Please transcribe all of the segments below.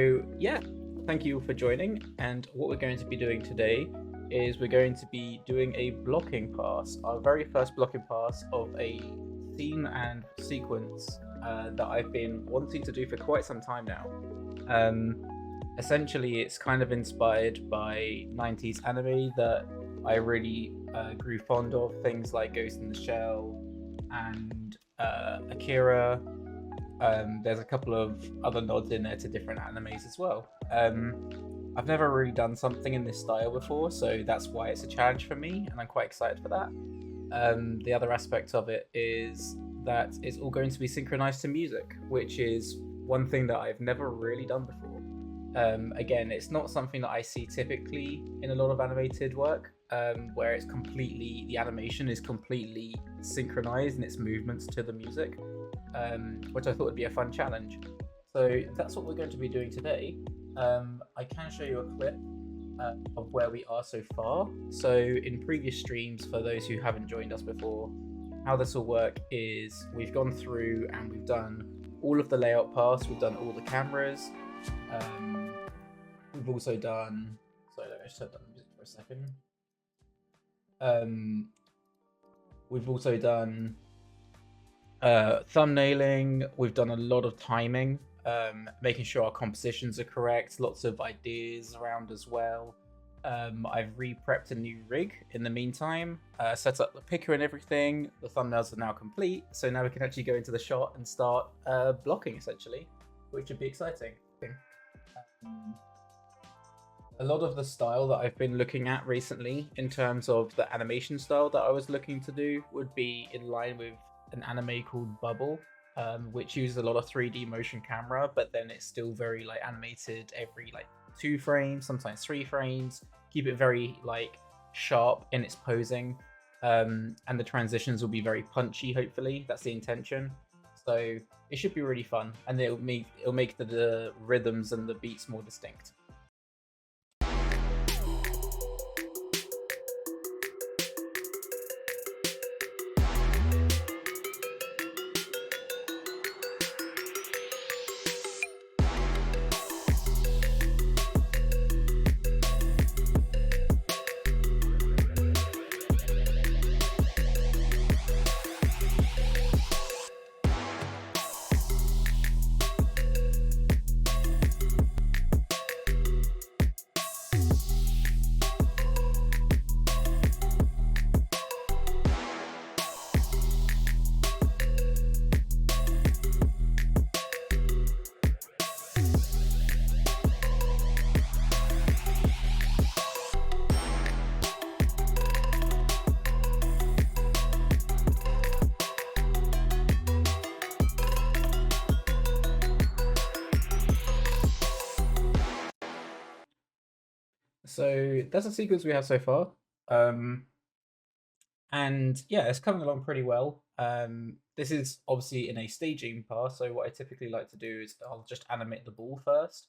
So yeah, thank you for joining. And what we're going to be doing today is we're going to be doing a blocking pass, our very first blocking pass of a scene and sequence that I've been wanting to do for quite some time now. Um, Essentially, it's kind of inspired by 90s anime that I really grew fond of, things like Ghost in the Shell and Akira. There's a couple of other nods in there to different animes as well. I've never really done something in this style before, so that's why it's a challenge for me, and I'm quite excited for that. The other aspect of it is that it's all going to be synchronized to music, which is one thing that I've never really done before. Again, it's not something that I see typically in a lot of animated work, where the animation is completely synchronized in its movements to the music, which I thought would be a fun challenge. So that's what we're going to be doing today. I can show you a clip of where we are so far. So in previous streams, for those who haven't joined us before, how this will work is we've gone through and we've done all of the layout paths, we've done all the cameras. We've also done. Sorry, let me just turn down the music for a second. We've also done thumbnailing. We've done a lot of timing, making sure our compositions are correct. Lots of ideas around as well. I've re-prepped a new rig in the meantime, set up the picker and everything. The thumbnails are now complete, so now we can actually go into the shot and start blocking essentially, which should be exciting. A lot of the style that I've been looking at recently in terms of the animation style that I was looking to do would be in line with an anime called Bubble, which uses a lot of 3D motion camera, but then it's still very like animated every like 2 frames, sometimes 3 frames. Keep it very like sharp in its posing, and the transitions will be very punchy. Hopefully, that's the intention. So it should be really fun, and it'll make the rhythms and the beats more distinct. So that's a sequence we have so far. And yeah, it's coming along pretty well. This is obviously in a staging pass, so what I typically like to do is I'll just animate the ball first,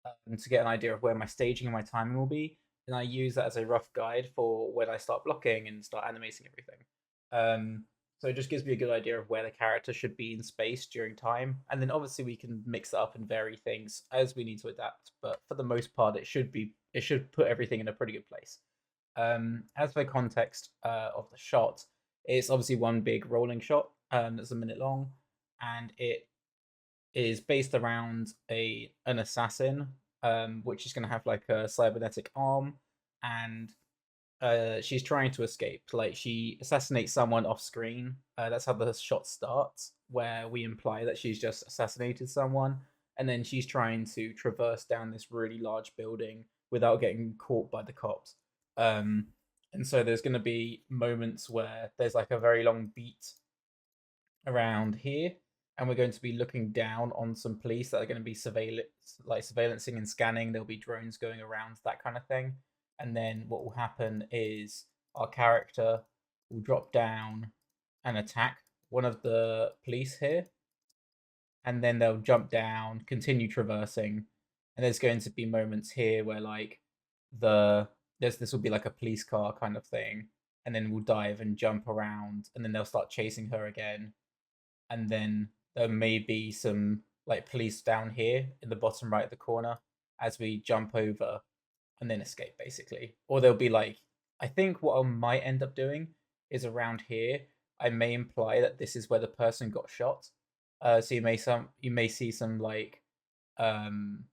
to get an idea of where my staging and my timing will be. And I use that as a rough guide for when I start blocking and start animating everything. So it just gives me a good idea of where the character should be in space during time. And then obviously we can mix it up and vary things as we need to adapt. But for the most part, it should put everything in a pretty good place. As for context of the shot, it's obviously one big rolling shot that's a minute long, and it is based around an assassin, which is going to have like a cybernetic arm, and she's trying to escape. Like she assassinates someone off screen. That's how the shot starts, where we imply that she's just assassinated someone, and then she's trying to traverse down this really large building without getting caught by the cops. And so there's going to be moments where there's like a very long beat around here, and we're going to be looking down on some police that are going to be surveillancing and scanning. There'll be drones going around, that kind of thing. And then what will happen is our character will drop down and attack one of the police here, and then they'll jump down, continue traversing, and there's going to be moments here where like this will be like a police car kind of thing, and then we'll dive and jump around, and then they'll start chasing her again, and then there may be some like police down here in the bottom right of the corner as we jump over and then escape basically. Or there'll be like, I think what I might end up doing is around here. I may imply that this is where the person got shot. So you may see some um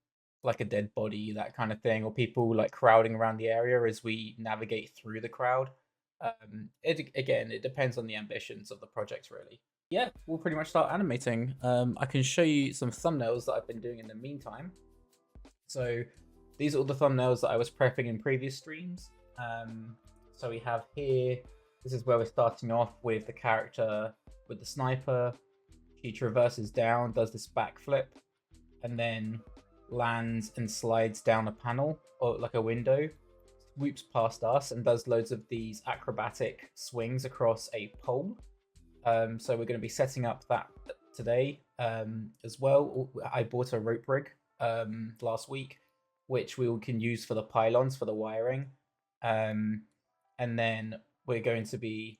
like a dead body, that kind of thing, or people like crowding around the area as we navigate through the crowd. It again, it depends on the ambitions of the project, really. Yeah, we'll pretty much start animating. I can show you some thumbnails that I've been doing in the meantime. So these are all the thumbnails that I was prepping in previous streams. So we have here, this is where we're starting off with the character with the sniper. She traverses down, does this backflip, and then lands and slides down a panel or like a window, swoops past us and does loads of these acrobatic swings across a pole. So we're going to be setting up that today as well. I bought a rope rig last week, which we can use for the pylons for the wiring. And then we're going to be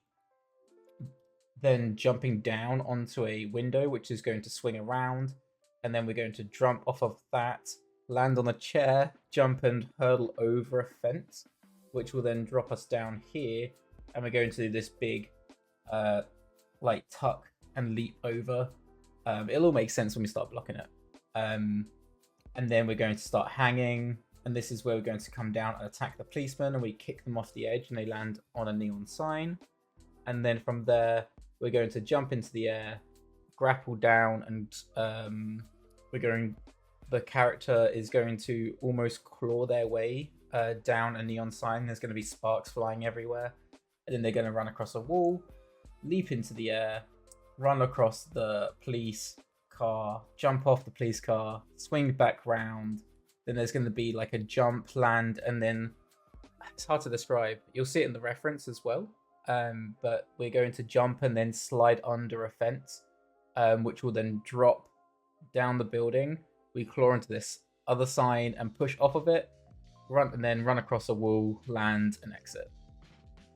then jumping down onto a window, which is going to swing around. And then we're going to jump off of that, land on a chair, jump and hurdle over a fence, which will then drop us down here. And we're going to do this big like tuck and leap over. It'll all make sense when we start blocking it. And then we're going to start hanging, and this is where we're going to come down and attack the policemen, and we kick them off the edge and they land on a neon sign. And then from there we're going to jump into the air, grapple down, and the character is going to almost claw their way down a neon sign. There's going to be sparks flying everywhere, and then they're going to run across a wall, leap into the air, run across the police car, jump off the police car, swing back round. Then there's going to be like a jump, land, and then it's hard to describe. You'll see it in the reference as well. But we're going to jump and then slide under a fence, which will then drop down the building. We claw into this other sign and push off of it, and then run across a wall, land, and exit.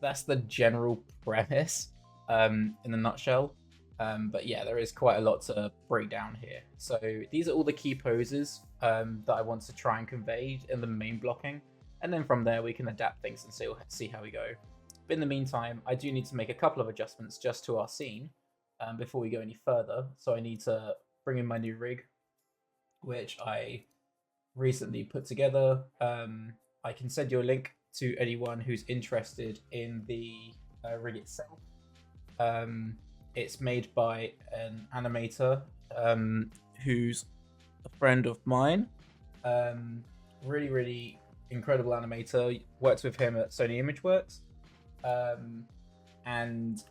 That's the general premise in a nutshell. But yeah, there is quite a lot to break down here. So these are all the key poses that I want to try and convey in the main blocking. And then from there, we can adapt things and see how we go. But in the meantime, I do need to make a couple of adjustments just to our scene before we go any further. So I need to bring in my new rig, which I recently put together. I can send you a link to anyone who's interested in the rig itself. It's made by an animator who's a friend of mine. Really, really incredible animator. Worked with him at Sony Imageworks. And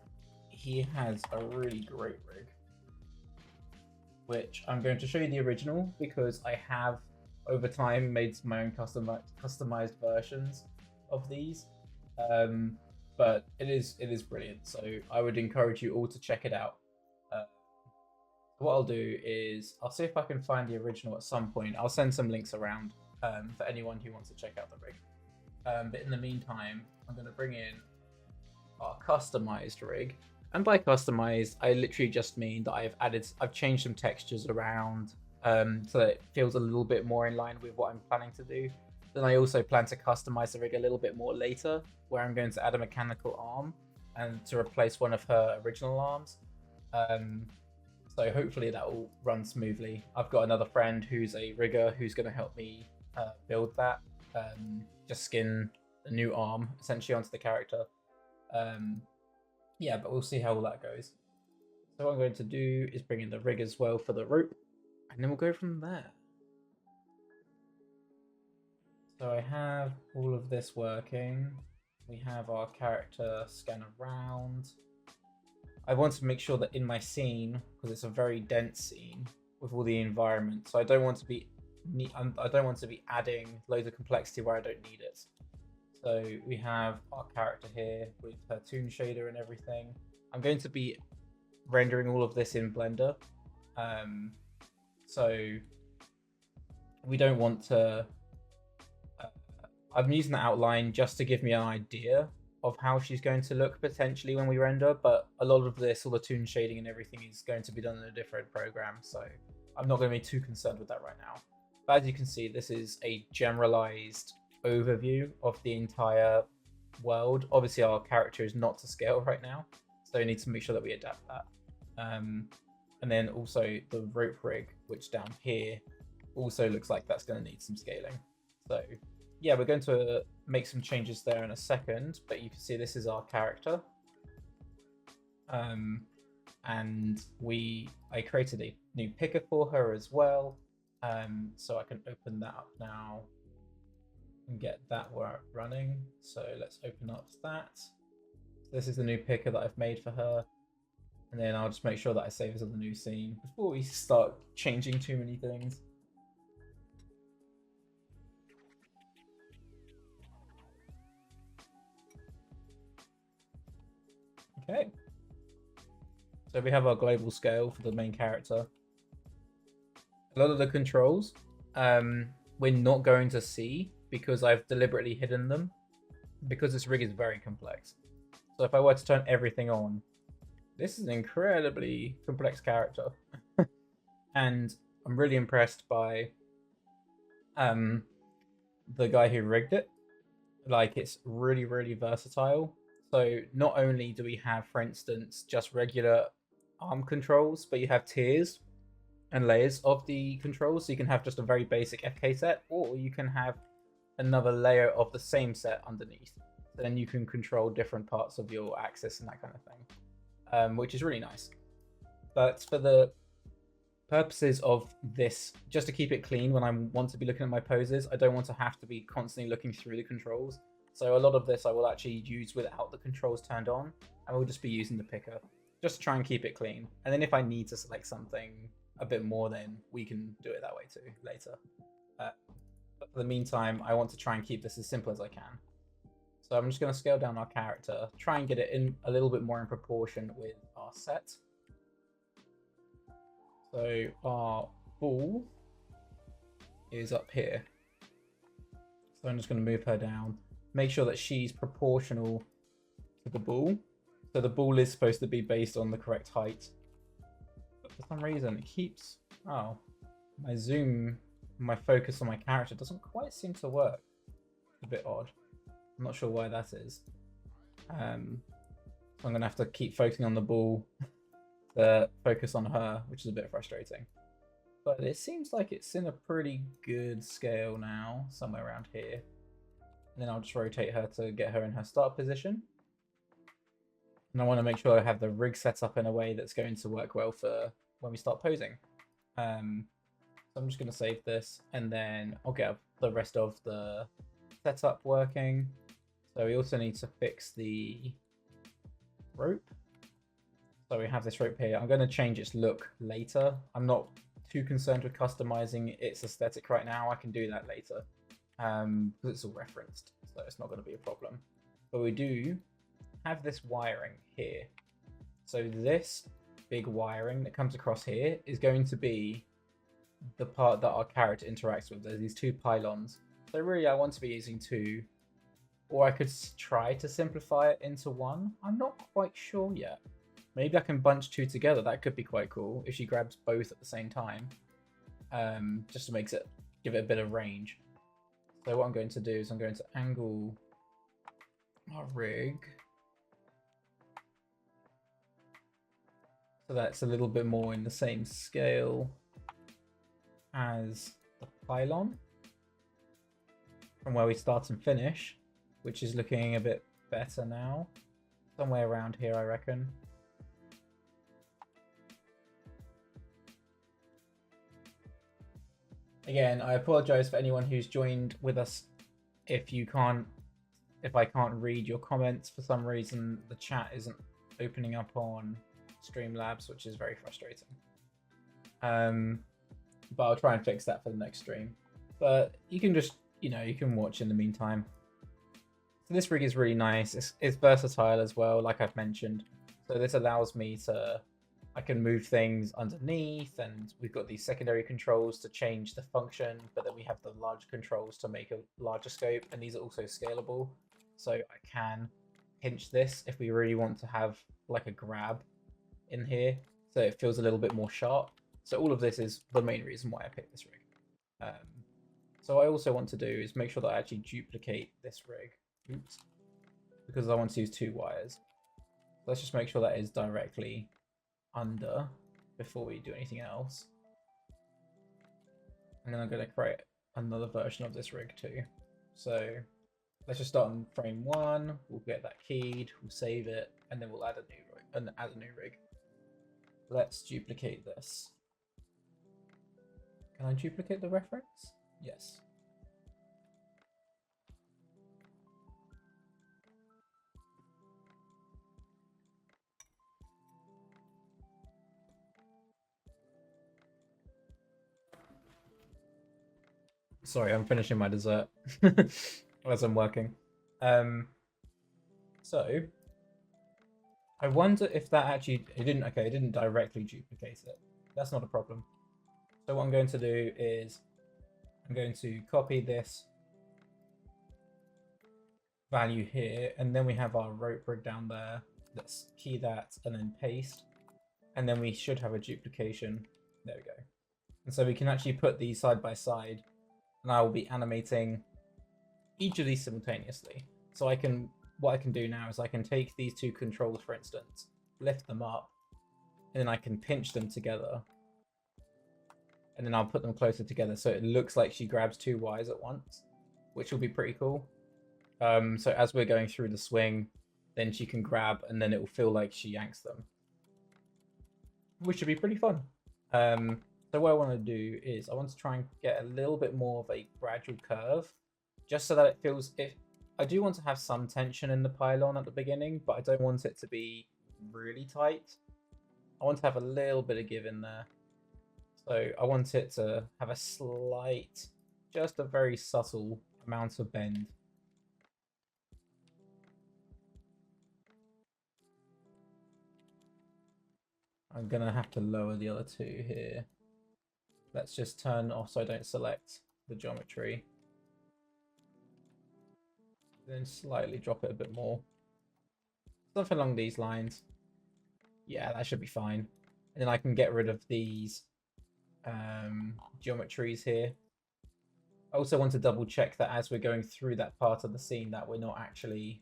he has a really great rig, which I'm going to show you the original because I have over time made my own customized versions of these. But it is brilliant, so I would encourage you all to check it out. What I'll do is I'll see if I can find the original at some point. I'll send some links around for anyone who wants to check out the rig. But in the meantime, I'm going to bring in our customized rig. And by customized, I literally just mean that I've changed some textures around so that it feels a little bit more in line with what I'm planning to do. Then I also plan to customize the rig a little bit more later, where I'm going to add a mechanical arm and to replace one of her original arms. So hopefully that will run smoothly. I've got another friend who's a rigger who's going to help me build that. Just skin a new arm essentially onto the character. Yeah, but we'll see how all that goes. So what I'm going to do is bring in the rig as well for the rope, and then we'll go from there. So I have all of this working. We have our character scan around. I want to make sure that in my scene, because it's a very dense scene with all the environment, so I don't want to be adding loads of complexity where I don't need it. So we have our character here with her toon shader and everything. I'm going to be rendering all of this in Blender. So we don't want to... I'm using the outline just to give me an idea of how she's going to look potentially when we render, but a lot of this, all the toon shading and everything is going to be done in a different program. So I'm not going to be too concerned with that right now. But as you can see, this is a generalized overview of the entire world. Obviously, our character is not to scale right now, so we need to make sure that we adapt that. And then also the rope rig, which down here also looks like that's going to need some scaling. So yeah, we're going to make some changes there in a second, but you can see this is our character. And I created a new picker for her as well. So I can open that up now and get that running. So let's open up that. So this is the new picker that I've made for her. And then I'll just make sure that I save this on the new scene before we start changing too many things. Okay. So we have our global scale for the main character. A lot of the controls, we're not going to see because I've deliberately hidden them because this rig is very complex. So if I were to turn everything on, this is an incredibly complex character. And I'm really impressed by the guy who rigged it. Like, it's really, really versatile. So not only do we have, for instance, just regular arm controls, but you have tiers and layers of the controls. So you can have just a very basic FK set, or you can have another layer of the same set underneath. So then you can control different parts of your axis and that kind of thing, which is really nice. But for the purposes of this, just to keep it clean when I want to be looking at my poses, I don't want to have to be constantly looking through the controls. So a lot of this I will actually use without the controls turned on, and we'll just be using the picker, just to try and keep it clean. And then if I need to select something a bit more, then we can do it that way too later. But for the meantime, I want to try and keep this as simple as I can. So I'm just going to scale down our character, try and get it in a little bit more in proportion with our set. So our ball is up here. So I'm just going to move her down. Make sure that she's proportional to the ball. So the ball is supposed to be based on the correct height. But for some reason it keeps... Oh, my zoom, my focus on my character doesn't quite seem to work. It's a bit odd. I'm not sure why that is. So I'm going to have to keep focusing on the ball to focus on her, which is a bit frustrating. But it seems like it's in a pretty good scale now, somewhere around here. And then I'll just rotate her to get her in her start position. And I want to make sure I have the rig set up in a way that's going to work well for when we start posing. So I'm just going to save this, and then I'll get the rest of the setup working. So we also need to fix the rope. So we have this rope here. I'm going to change its look later. I'm not too concerned with customizing its aesthetic right now. I can do that later. Because it's all referenced, so it's not going to be a problem. But we do have this wiring here. So this big wiring that comes across here is going to be the part that our character interacts with. There's these two pylons. So really I want to be using two, or I could try to simplify it into one. I'm not quite sure yet. Maybe I can bunch two together. That could be quite cool if she grabs both at the same time. Just to give it a bit of range. So what I'm going to do is I'm going to angle our rig so that's a little bit more in the same scale as the pylon from where we start and finish, which is looking a bit better now. Somewhere around here, I reckon. Again, I apologize for anyone who's joined with us if I can't read your comments for some reason. The chat isn't opening up on Streamlabs, which is very frustrating. But I'll try and fix that for the next stream. But you can just, you can watch in the meantime. So this rig is really nice. It's versatile as well, like I've mentioned. So this allows me I can move things underneath, and we've got these secondary controls to change the function, but then we have the large controls to make a larger scope, and these are also scalable. So I can pinch this if we really want to have like a grab in here, so it feels a little bit more sharp. So all of this is the main reason why I picked this rig. So what I also want to do is make sure that I actually duplicate this rig. Oops. Because I want to use 2 wires. Let's just make sure that is directly under before we do anything else. And then I'm going to create another version of this rig too. So let's just start on frame 1. We'll get that keyed, we'll save it, and then we'll add a new rig. Let's duplicate this. Can I duplicate the reference? Yes. Sorry, I'm finishing my dessert as I'm working. So I wonder if that actually it didn't directly duplicate it. That's not a problem. So what I'm going to do is I'm going to copy this value here, and then we have our rope rig down there. Let's key that and then paste, and then we should have a duplication. There we go. And so we can actually put these side by side, and I will be animating each of these simultaneously. So what I can do now is I can take these 2 controls, for instance, lift them up, and then I can pinch them together, and then I'll put them closer together so it looks like she grabs 2 wires at once, which will be pretty cool. So as we're going through the swing, then she can grab, and then it will feel like she yanks them, which should be pretty fun. So what I want to do is I want to try and get a little bit more of a gradual curve, just so that it feels... I do want to have some tension in the pylon at the beginning, but I don't want it to be really tight. I want to have a little bit of give in there. So I want it to have a slight, just a very subtle amount of bend. I'm going to have to lower the other 2 here. Let's just turn off so I don't select the geometry. Then slightly drop it a bit more. Something along these lines. Yeah, that should be fine. And then I can get rid of these geometries here. I also want to double check that as we're going through that part of the scene that we're not actually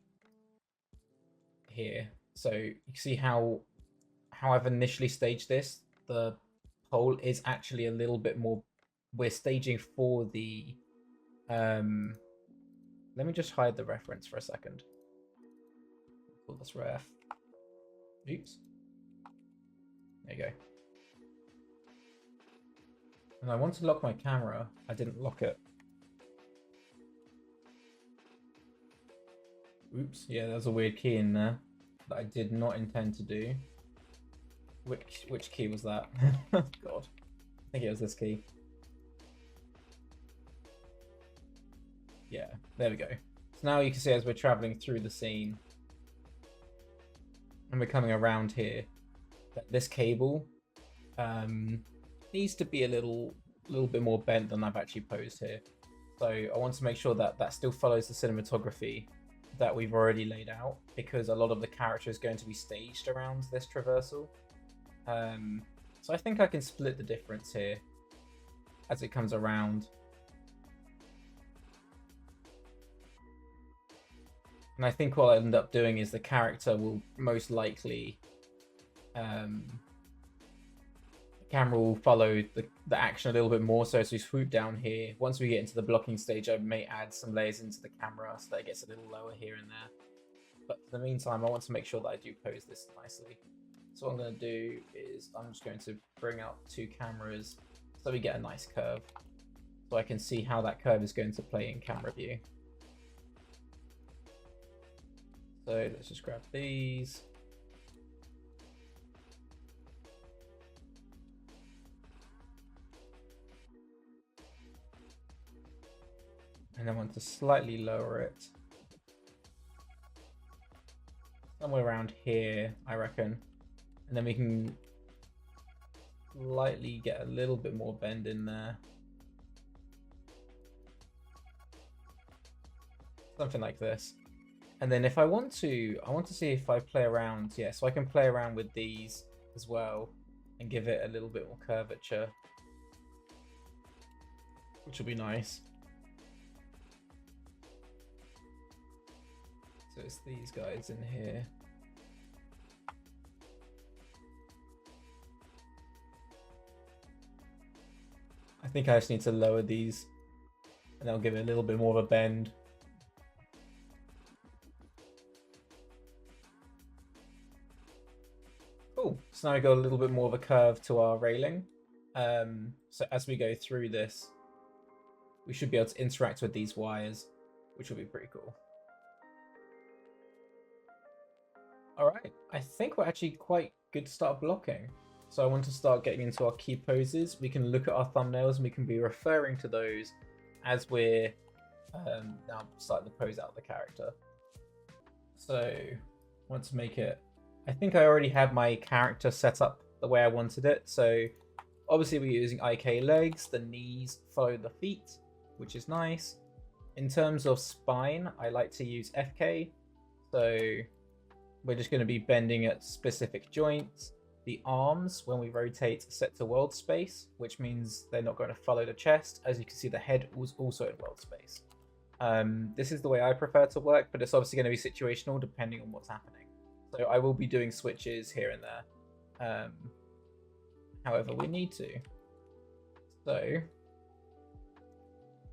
here. So you can see how I've initially staged this. The pole is actually a little bit more... We're staging for the... Let me just hide the reference for a second. Pull this ref. Oops. There you go. And I want to lock my camera. I didn't lock it. Oops. Yeah, there's a weird key in there that I did not intend to do. Which key was that? God. I think it was this key. Yeah, there we go. So now you can see as we're traveling through the scene and we're coming around here, that this cable needs to be a little bit more bent than I've actually posed here. So I want to make sure that that still follows the cinematography that we've already laid out, because a lot of the character is going to be staged around this traversal. So I think I can split the difference here as it comes around. And I think what I'll end up doing is the character will most likely... the camera will follow the action a little bit more. So as we swoop down here, once we get into the blocking stage, I may add some layers into the camera so that it gets a little lower here and there. But for the meantime, I want to make sure that I do pose this nicely. So what I'm going to do is I'm just going to bring out 2 cameras so we get a nice curve. So I can see how that curve is going to play in camera view. So let's just grab these. And I want to slightly lower it. Somewhere around here, I reckon. And then we can slightly get a little bit more bend in there. Something like this. And then if I want to see if I play around, yeah, so I can play around with these as well. and give it a little bit more curvature, which will be nice. So it's these guys in here. I think I just need to lower these and that'll give it a little bit more of a bend. Cool, so now we got a little bit more of a curve to our railing. So as we go through this, we should be able to interact with these wires, which will be pretty cool. All right, I think we're actually quite good to start blocking. So I want to start getting into our key poses. We can look at our thumbnails and we can be referring to those as we're now starting to pose out the character. So I want to make it, I think I already had my character set up the way I wanted it. So obviously we're using IK legs, the knees follow the feet, which is nice. In terms of spine, I like to use FK. So we're just going to be bending at specific joints. The arms, when we rotate, set to world space, which means they're not going to follow the chest. As you can see, the head was also in world space. This is the way I prefer to work, but it's obviously going to be situational depending on what's happening. So I will be doing switches here and there, however we need to. So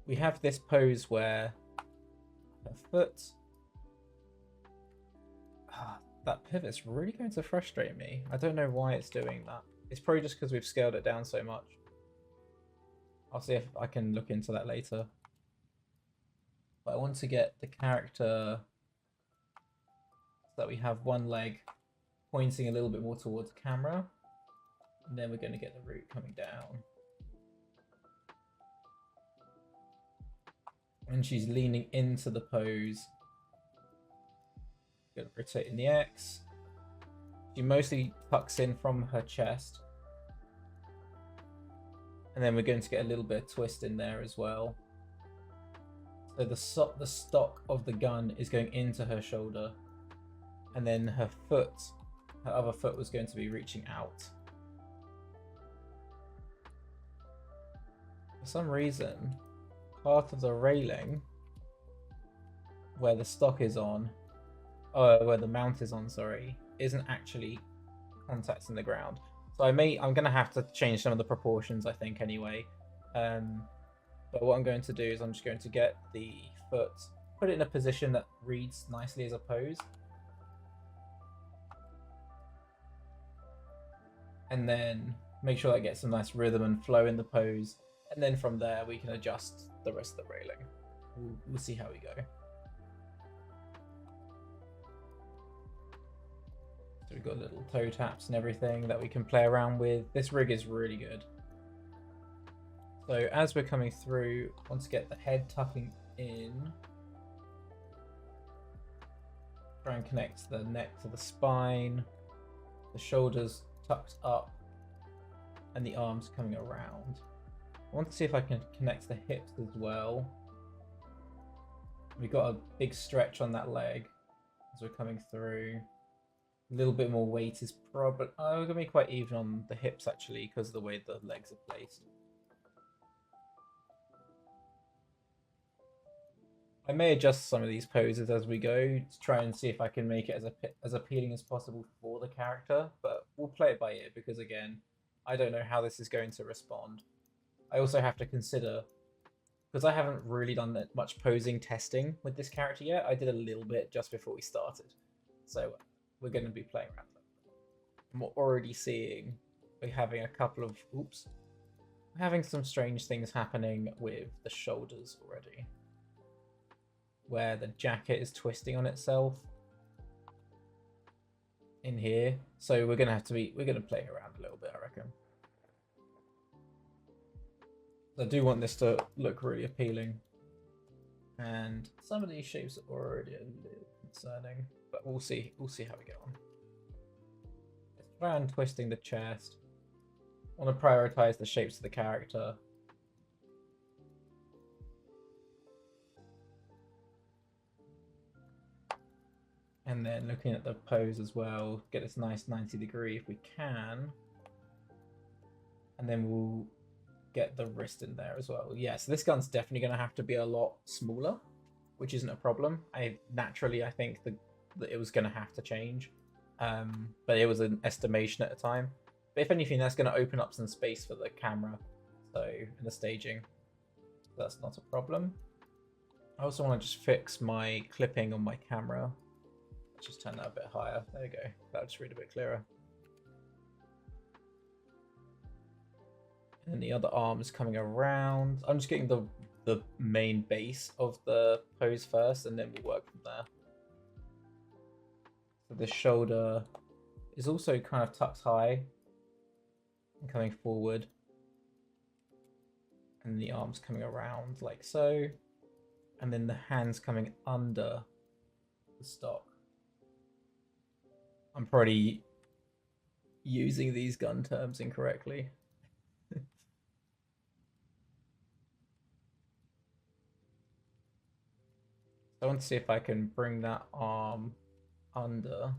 we have this pose where her foot... that pivot's really going to frustrate me. I don't know why it's doing that. It's probably just because we've scaled it down so much. I'll see if I can look into that later. But I want to get the character so that we have one leg pointing a little bit more towards the camera. And then we're going to get the root coming down. And she's leaning into the pose. Going to rotate in the X. She mostly tucks in from her chest. And then we're going to get a little bit of twist in there as well. So the stock of the gun is going into her shoulder. And then her other foot was going to be reaching out. For some reason, part of the railing where the stock is on, where the mount is on, sorry, isn't actually contacting the ground. So I'm going to have to change some of the proportions, I think, anyway. But what I'm going to do is I'm just going to get the foot, put it in a position that reads nicely as a pose. And then make sure I get some nice rhythm and flow in the pose. And then from there, we can adjust the rest of the railing. We'll see how we go. So we've got little toe taps and everything that we can play around with. This rig is really good. So as we're coming through, I want to get the head tucking in. Try and connect the neck to the spine. The shoulders tucked up. And the arms coming around. I want to see if I can connect the hips as well. We've got a big stretch on that leg as we're coming through. A little bit more weight is probably... we're going to be quite even on the hips, actually, because of the way the legs are placed. I may adjust some of these poses as we go to try and see if I can make it as appealing as possible for the character, but we'll play it by ear because, again, I don't know how this is going to respond. I also have to consider, because I haven't really done that much posing testing with this character yet. I did a little bit just before we started. So we're going to be playing around with it. And we're already seeing we're having a couple of... Oops. We're having some strange things happening with the shoulders already. Where the jacket is twisting on itself. In here. So we're going to play around a little bit, I reckon. I do want this to look really appealing. And some of these shapes are already a little concerning. But we'll see how we get on. Let's try and twisting the chest. I want to prioritize the shapes of the character. And then looking at the pose as well, get this nice 90 degree if we can. And then we'll get the wrist in there as well. Yeah, so this gun's definitely going to have to be a lot smaller, which isn't a problem. I think that it was going to have to change, but it was an estimation at the time. But if anything, that's going to open up some space for the camera, so in the staging, so that's not a problem. I also want to just fix my clipping on my camera. Let's just turn that a bit higher. There we go. That'll just read a bit clearer. And the other arm is coming around. I'm just getting the main base of the pose first, and then we'll work from there. So the shoulder is also kind of tucked high and coming forward. And the arms coming around like so. And then the hands coming under the stock. I'm probably using these gun terms incorrectly. I want to see if I can bring that arm under.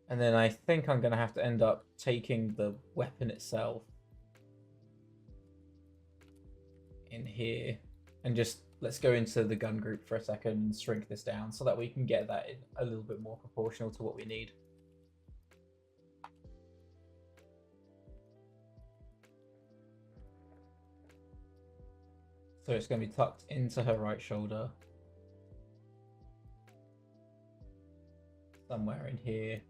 And then I think I'm going to have to end up taking the weapon itself in here. And just let's go into the gun group for a second and shrink this down so that we can get that in a little bit more proportional to what we need. So it's going to be tucked into her right shoulder. Somewhere in here.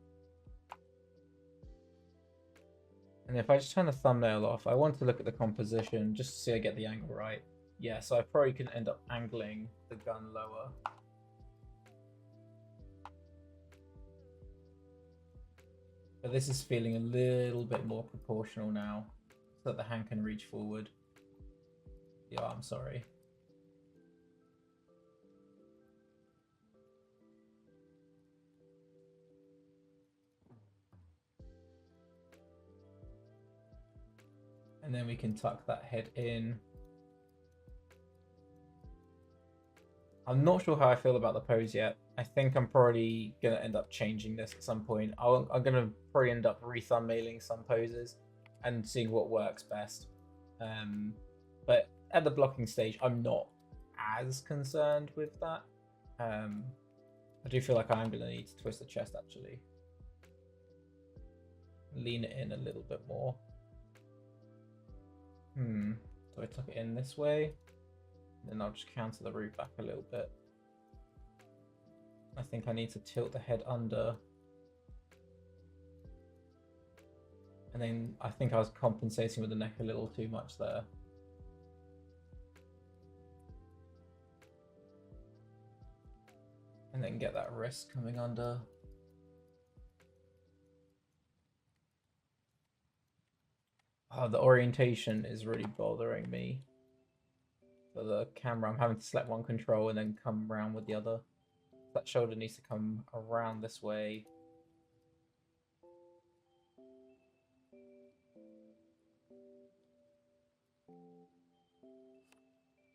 And if I just turn the thumbnail off, I want to look at the composition just to see I get the angle right. Yeah, so I probably can end up angling the gun lower. But this is feeling a little bit more proportional now, so that the hand can reach forward. The arm, sorry. And then we can tuck that head in. I'm not sure how I feel about the pose yet. I think I'm probably going to end up changing this at some point. I'm going to probably end up re-thumbnailing some poses and seeing what works best. But at the blocking stage, I'm not as concerned with that. I do feel like I'm going to need to twist the chest, actually. Lean it in a little bit more. So I tuck it in this way. Then I'll just counter the root back a little bit. I think I need to tilt the head under. And then I think I was compensating with the neck a little too much there. And then get that wrist coming under. Oh, the orientation is really bothering me. For the camera, I'm having to select one control and then come around with the other. That shoulder needs to come around this way.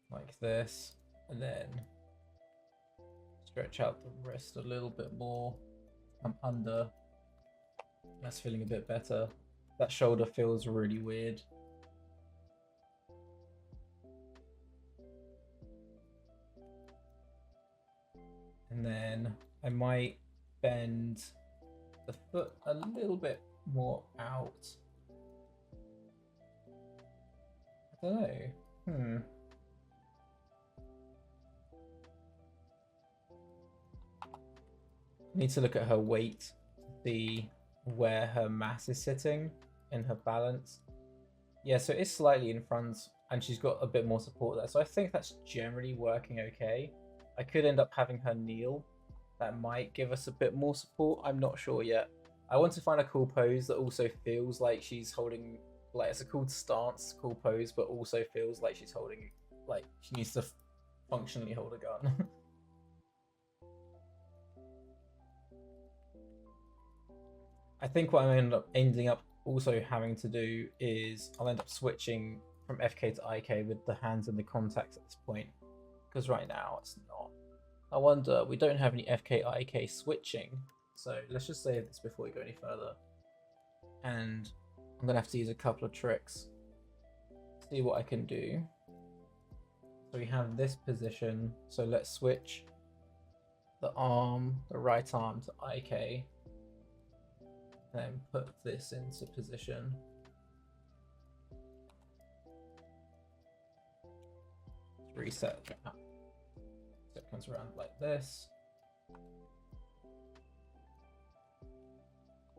Like this. And then stretch out the wrist a little bit more. Come under. That's feeling a bit better. That shoulder feels really weird. And then I might bend the foot a little bit more out. I don't know. Need to look at her weight to see where her mass is sitting in her balance. Yeah, so it's slightly in front and she's got a bit more support there. So I think that's generally working okay. I could end up having her kneel. That might give us a bit more support. I'm not sure yet. I want to find a cool pose that also feels like she's holding, like it's a cool stance, cool pose, but also feels like she's holding, like she needs to functionally hold a gun. I think what I'm ending up also having to do is I'll end up switching from FK to IK with the hands and the contacts at this point. Because right now it's not. I wonder, we don't have any FK IK switching. So let's just save this before we go any further. And I'm going to have to use a couple of tricks. See what I can do. So we have this position. So let's switch the right arm to IK. And then put this into position. Reset that. So it comes around like this.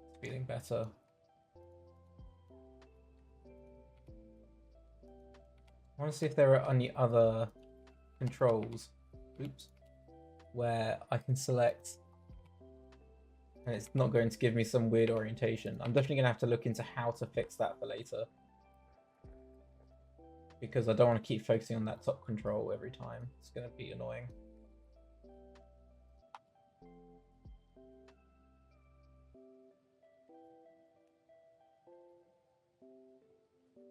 It's feeling better. I want to see if there are any other controls, where I can select and it's not going to give me some weird orientation. I'm definitely going to have to look into how to fix that for later, because I don't want to keep focusing on that top control every time. It's going to be annoying.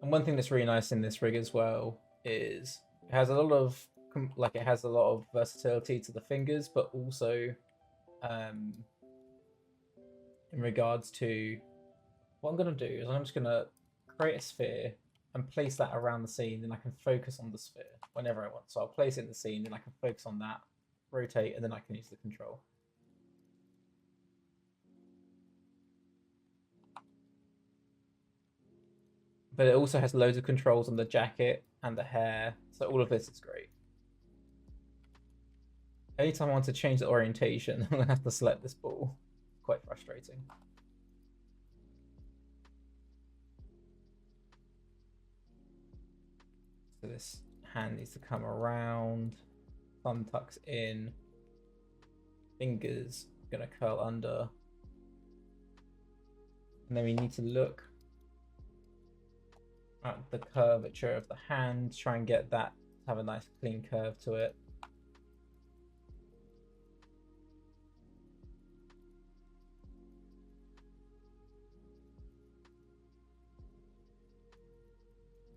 And one thing that's really nice in this rig as well is it has a lot of versatility to the fingers, but also in regards to what I'm going to do is I'm just going to create a sphere and place that around the scene, then I can focus on the sphere whenever I want. So I'll place it in the scene, then I can focus on that, rotate, and then I can use the control. But it also has loads of controls on the jacket and the hair, so all of this is great. Anytime I want to change the orientation, I'm going to have to select this ball. Quite frustrating. So this hand needs to come around, thumb tucks in, fingers going to curl under. And then we need to look at the curvature of the hand, try and get that to have a nice clean curve to it.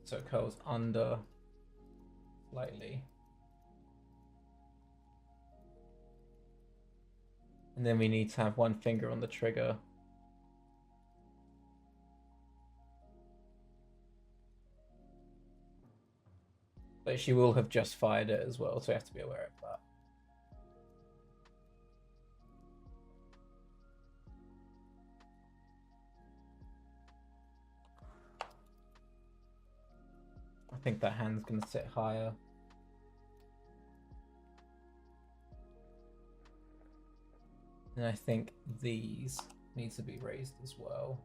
So it curls under slightly. And then we need to have one finger on the trigger. But she will have just fired it as well, so we have to be aware of that. I think that hand's going to sit higher. And I think these need to be raised as well.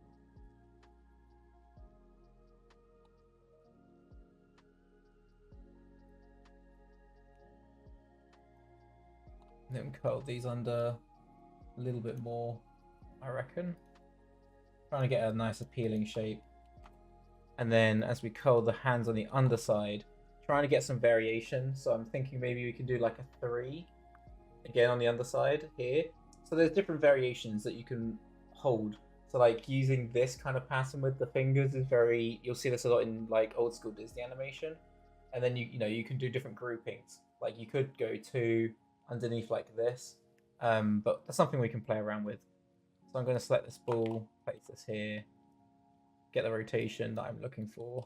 And then curl these under a little bit more, I reckon. Trying to get a nice appealing shape. And then as we curl the hands on the underside, trying to get some variation. So I'm thinking maybe we can do like a 3 again on the underside here. So there's different variations that you can hold. So like using this kind of pattern with the fingers is very, you'll see this a lot in like old school Disney animation. And then you know, you can do different groupings. Like you could go 2 underneath like this, but that's something we can play around with. So I'm going to select this ball, place this here, get the rotation that I'm looking for.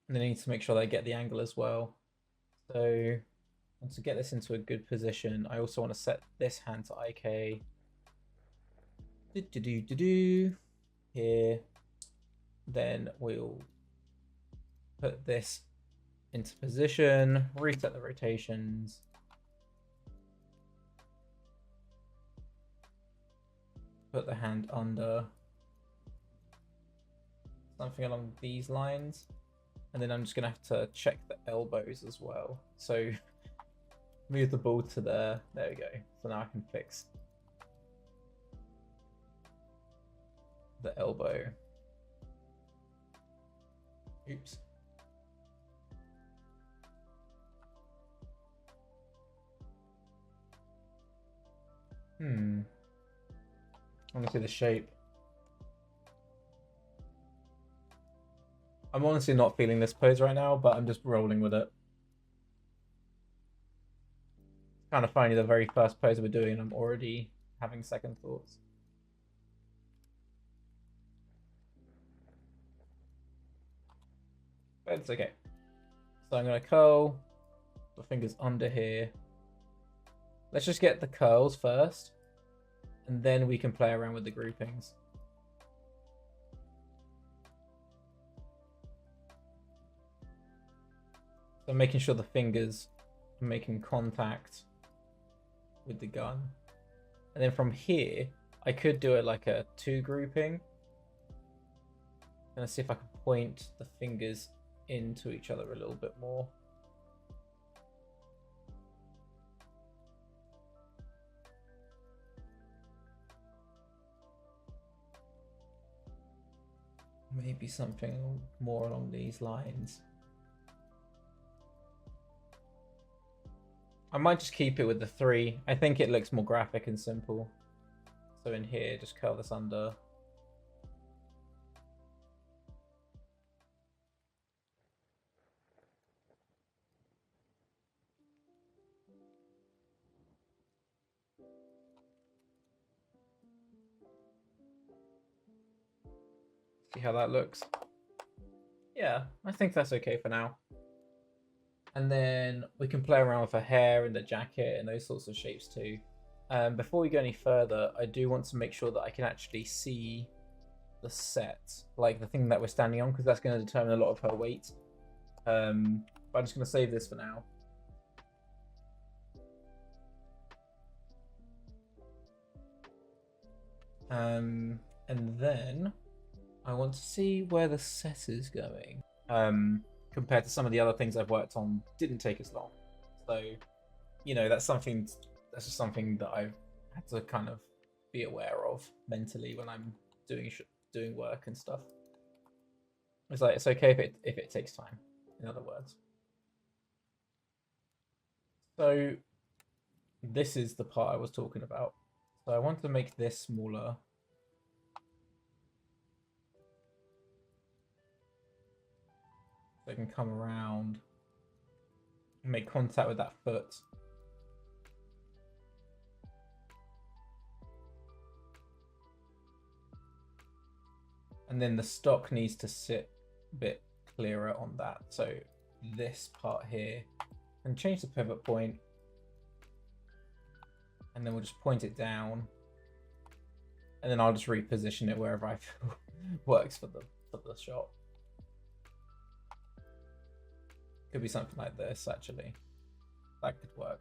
And then I need to make sure that I get the angle as well. So to get this into a good position, I also want to set this hand to IK. Here. Then we'll put this into position, reset the rotations. Put the hand under. Something along these lines. And then I'm just going to have to check the elbows as well. So move the ball to there. There we go. So now I can fix the elbow. Oops. I want to see the shape. I'm honestly not feeling this pose right now, but I'm just rolling with it. It's kind of funny, the very first pose we're doing, I'm already having second thoughts. But it's okay. So I'm going to curl the fingers under here. Let's just get the curls first, and then we can play around with the groupings. So making sure the fingers are making contact with the gun. And then from here, I could do it like a 2 grouping. And see if I can point the fingers into each other a little bit more. Maybe something more along these lines. I might just keep it with the 3. I think it looks more graphic and simple. So in here, just curl this under. See how that looks? Yeah, I think that's okay for now. And then we can play around with her hair and the jacket and those sorts of shapes too. Before we go any further, I do want to make sure that I can actually see the set, like the thing that we're standing on, because that's going to determine a lot of her weight. But I'm just going to save this for now. And then I want to see where the set is going. Compared to some of the other things I've worked on, didn't take as long. So, you know, that's just something that I've had to kind of be aware of mentally when I'm doing work and stuff. It's like, it's okay if it takes time, in other words. So this is the part I was talking about. So I want to make this smaller. So I can come around and make contact with that foot. And then the stock needs to sit a bit clearer on that. So this part here, and change the pivot point. And then we'll just point it down. And then I'll just reposition it wherever I feel works for the shot. Could be something like this, actually. That could work.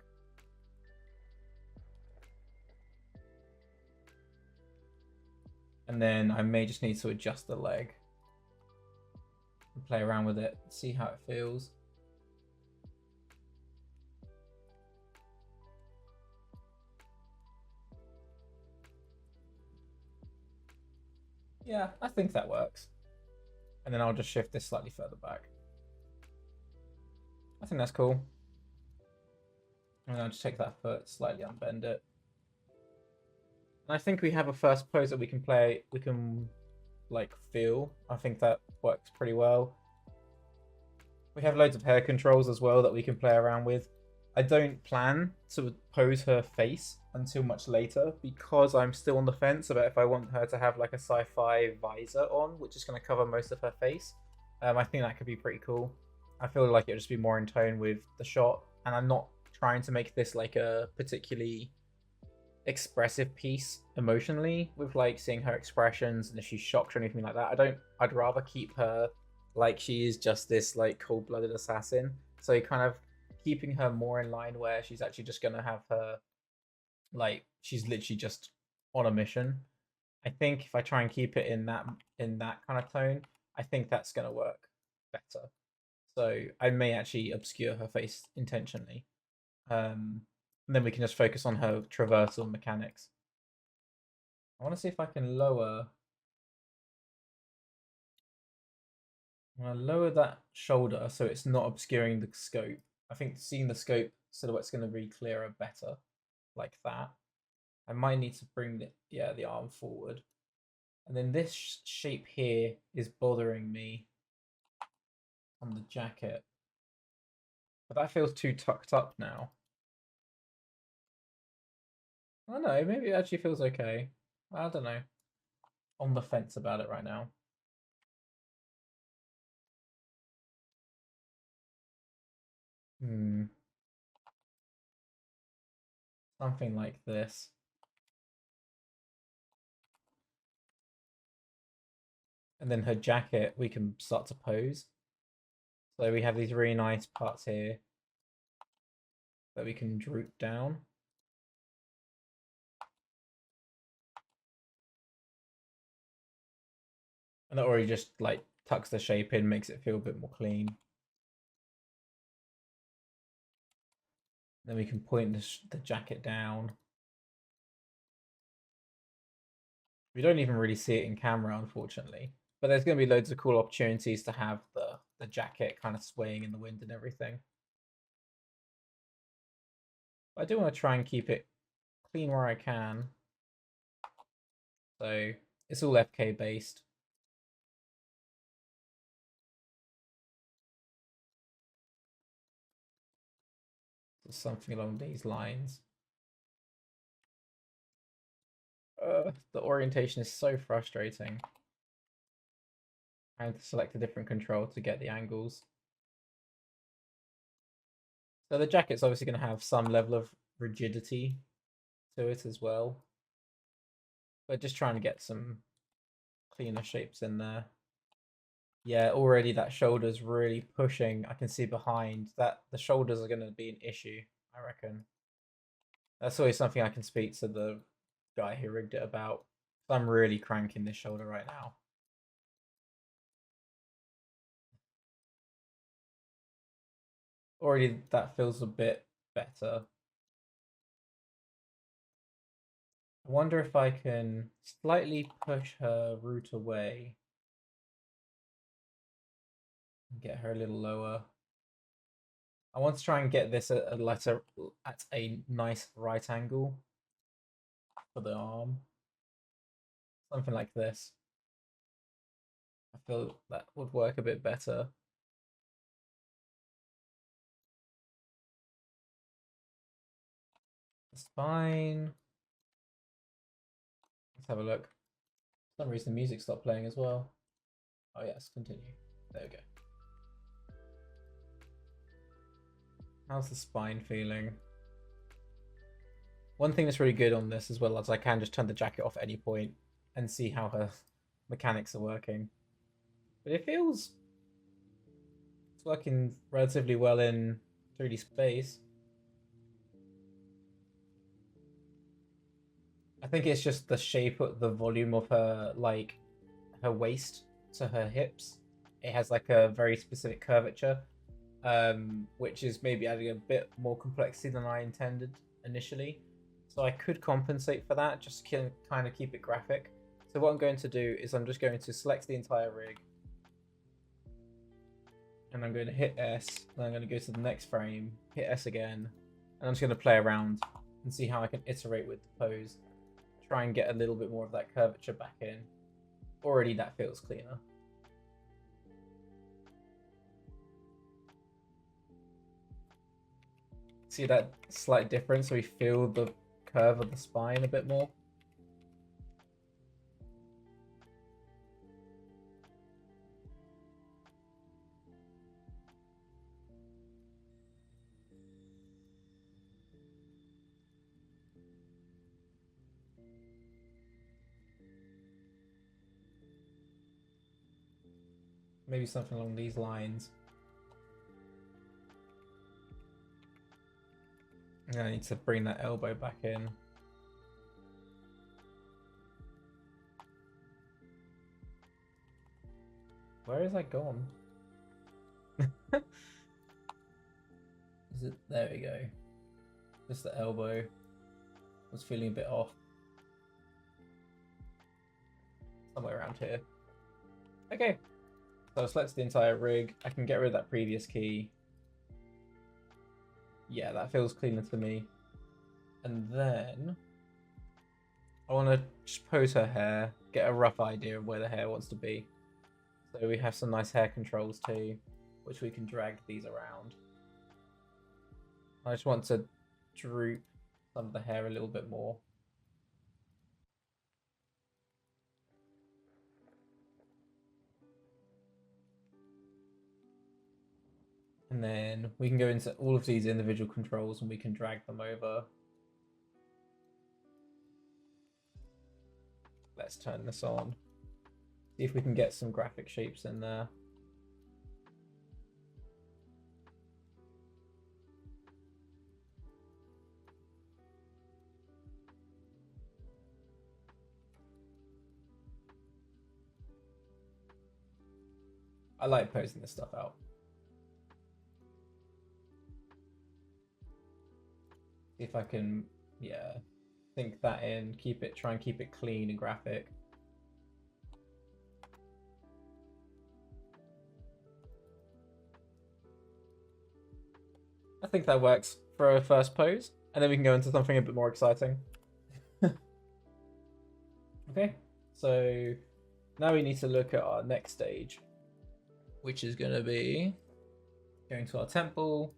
And then I may just need to adjust the leg. And play around with it, see how it feels. Yeah, I think that works. And then I'll just shift this slightly further back. I think that's cool. And I'll just take that foot, slightly unbend it. And I think we have a first pose that we can like feel. I think that works pretty well. We have loads of hair controls as well that we can play around with. I don't plan to pose her face until much later because I'm still on the fence about if I want her to have like a sci-fi visor on, which is going to cover most of her face. I think that could be pretty cool. I feel like it would just be more in tone with the shot, and I'm not trying to make this like a particularly expressive piece emotionally with like seeing her expressions and if she's shocked or anything like that. I'd rather keep her like she is just this like cold-blooded assassin. So kind of keeping her more in line where she's actually just gonna have her like she's literally just on a mission. I think if I try and keep it in that kind of tone, I think that's gonna work better. So I may actually obscure her face intentionally. And then we can just focus on her traversal mechanics. I want to see if I can lower. I'm going to lower that shoulder so it's not obscuring the scope. I think seeing the scope silhouette's going to be clearer better, like that. I might need to bring the arm forward. And then this shape here is bothering me on the jacket. But that feels too tucked up now. I don't know, maybe it actually feels okay. I don't know. On the fence about it right now. Something like this. And then her jacket, we can start to pose. So we have these really nice parts here that we can droop down. And that already just like tucks the shape in, makes it feel a bit more clean. Then we can point the jacket down. We don't even really see it in camera, unfortunately. But there's going to be loads of cool opportunities to have the jacket kind of swaying in the wind and everything. But I do want to try and keep it clean where I can. So it's all FK based. So something along these lines. The orientation is so frustrating. I have to select a different control to get the angles. So the jacket's obviously going to have some level of rigidity to it as well. But just trying to get some cleaner shapes in there. Yeah, already that shoulder's really pushing. I can see behind that the shoulders are going to be an issue, I reckon. That's always something I can speak to the guy who rigged it about. I'm really cranking this shoulder right now. Already that feels a bit better. I wonder if I can slightly push her root away and get her a little lower. I want to try and get this at a nice right angle for the arm. Something like this. I feel that would work a bit better. The spine. Let's have a look. For some reason the music stopped playing as well. Oh yes, continue. There we go. How's the spine feeling? One thing that's really good on this as well is I can just turn the jacket off at any point and see how her mechanics are working. But it feels it's working relatively well in 3D space. I think it's just the shape, the volume of her, like her waist to her hips. It has like a very specific curvature, which is maybe adding a bit more complexity than I intended initially. So I could compensate for that, just to kind of keep it graphic. So what I'm going to do is I'm just going to select the entire rig, and I'm going to hit S, then I'm going to go to the next frame, hit S again, and I'm just going to play around and see how I can iterate with the pose. Try and get a little bit more of that curvature back in. Already that feels cleaner. See that slight difference? So we feel the curve of the spine a bit more. Maybe something along these lines. I need to bring that elbow back in. Where is that gone? Is it? There we go. Just the elbow was feeling a bit off. Somewhere around here. Okay. So I've selected the entire rig. I can get rid of that previous key. Yeah, that feels cleaner to me. And then I want to just pose her hair, get a rough idea of where the hair wants to be. So we have some nice hair controls too, which we can drag these around. I just want to droop some of the hair a little bit more. And then we can go into all of these individual controls and we can drag them over. Let's turn this on. See if we can get some graphic shapes in there. I like posing this stuff out. See if I can, yeah, think that in, try and keep it clean and graphic. I think that works for a first pose, and then we can go into something a bit more exciting. Okay, so now we need to look at our next stage, which is going to be going to our temple,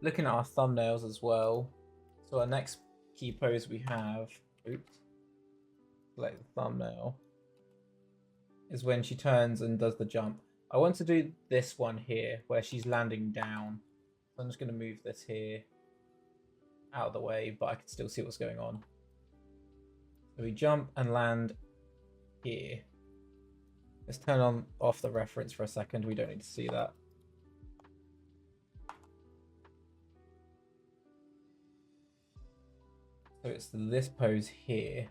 looking at our thumbnails as well. So our next key pose we have, oops, select the thumbnail, is when she turns and does the jump. I want to do this one here where she's landing down. So I'm just going to move this here out of the way, but I can still see what's going on. So we jump and land here. Let's turn off the reference for a second. We don't need to see that. So it's this pose here.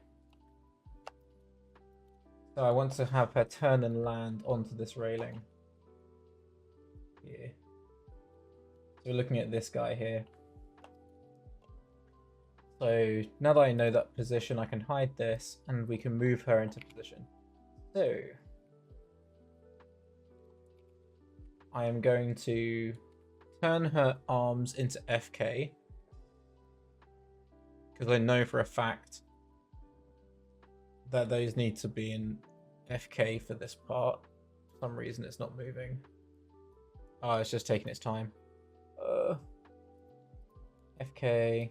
So I want to have her turn and land onto this railing here. So we're looking at this guy here. So now that I know that position, I can hide this and we can move her into position. So I am going to turn her arms into FK, because I know for a fact that those need to be in FK for this part. For some reason it's not moving. Oh, it's just taking its time. FK.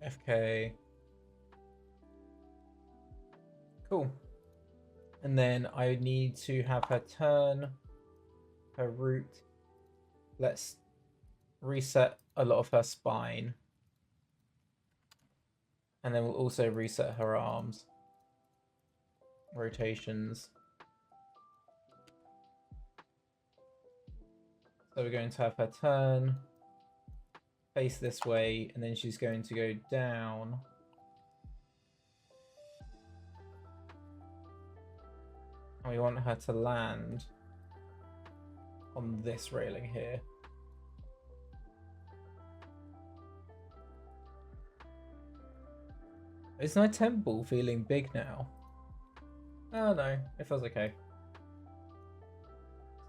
FK. Cool. And then I need to have her turn her root. Let's reset a lot of her spine. And then we'll also reset her arms. Rotations. So we're going to have her turn, face this way, and then she's going to go down. And we want her to land on this railing here. Is my temple feeling big now? Oh no, it feels okay.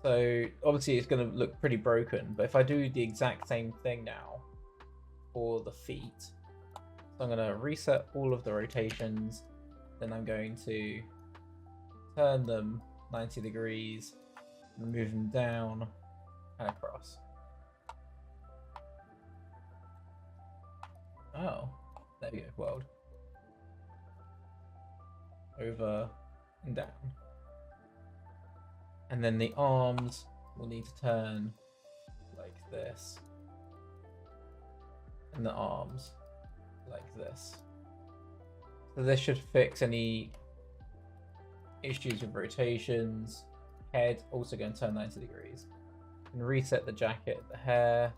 So obviously it's going to look pretty broken, but if I do the exact same thing now for the feet, so I'm going to reset all of the rotations, then I'm going to turn them 90 degrees, move them down and across. Oh, there we go, world. Over and down. And then the arms will need to turn like this. And the arms like this. So this should fix any issues with rotations. Head also going to turn 90 degrees. And reset the jacket, the hair.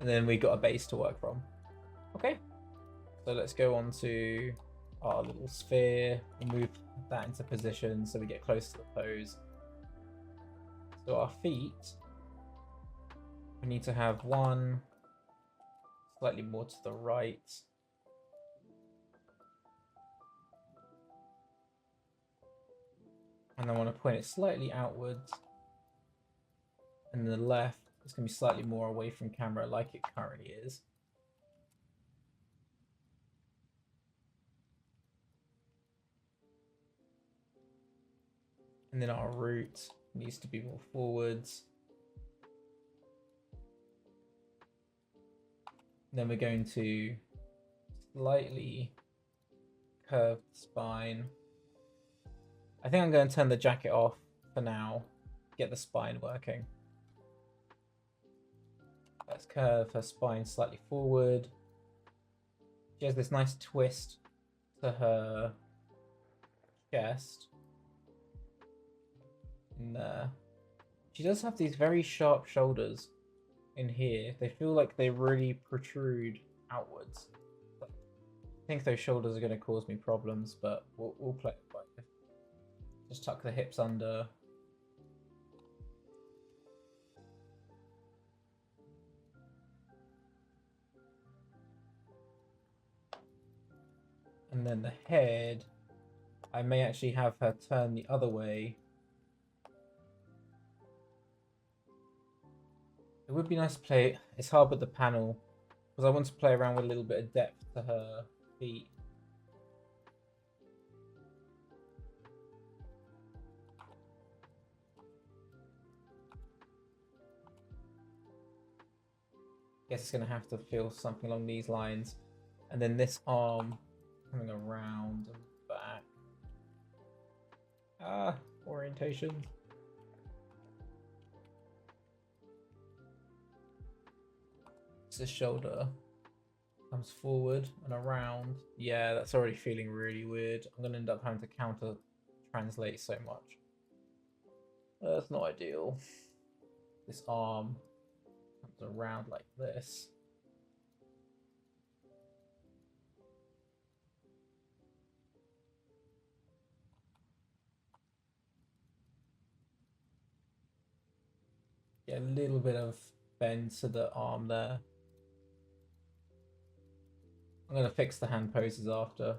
And then we got a base to work from. Okay. So let's go on to our little sphere and move that into position so we get close to the pose. So our feet, we need to have one slightly more to the right. And I want to point it slightly outwards. And the left is going to be slightly more away from camera like it currently is. And then our root needs to be more forwards. And then we're going to slightly curve the spine I think I'm going to turn the jacket off for now, get the spine working. Let's curve her spine slightly forward. She has this nice twist to her chest. And she does have these very sharp shoulders in here. They feel like they really protrude outwards. I think those shoulders are going to cause me problems, but we'll play it by ear. Just tuck the hips under. And then the head, I may actually have her turn the other way. It would be nice to play. It's hard with the panel because I want to play around with a little bit of depth to her feet. Guess it's going to have to feel something along these lines. And then this arm coming around and back. Orientation. This shoulder comes forward and around. Yeah, that's already feeling really weird. I'm going to end up having to counter translate so much. That's not ideal. This arm comes around like this. Get a little bit of bend to the arm there. I'm going to fix the hand poses after.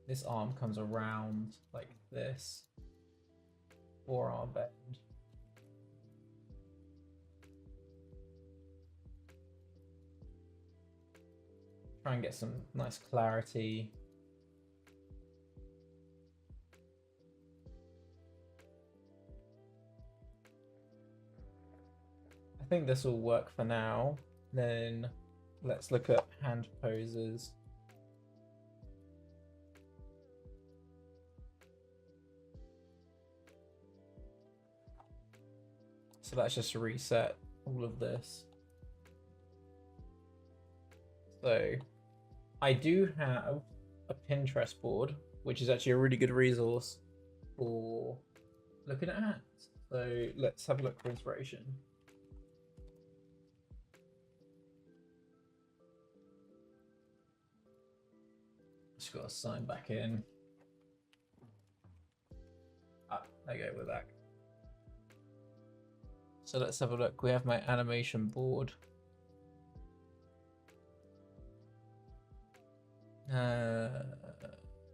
This arm comes around like this. Forearm bend. Try and get some nice clarity. I think this will work for now. Then let's look at hand poses. So let's just reset all of this. So I do have a Pinterest board, which is actually a really good resource for looking at hands. So let's have a look for inspiration. Just got to sign back in. There you go, we're back. So let's have a look. We have my animation board. Where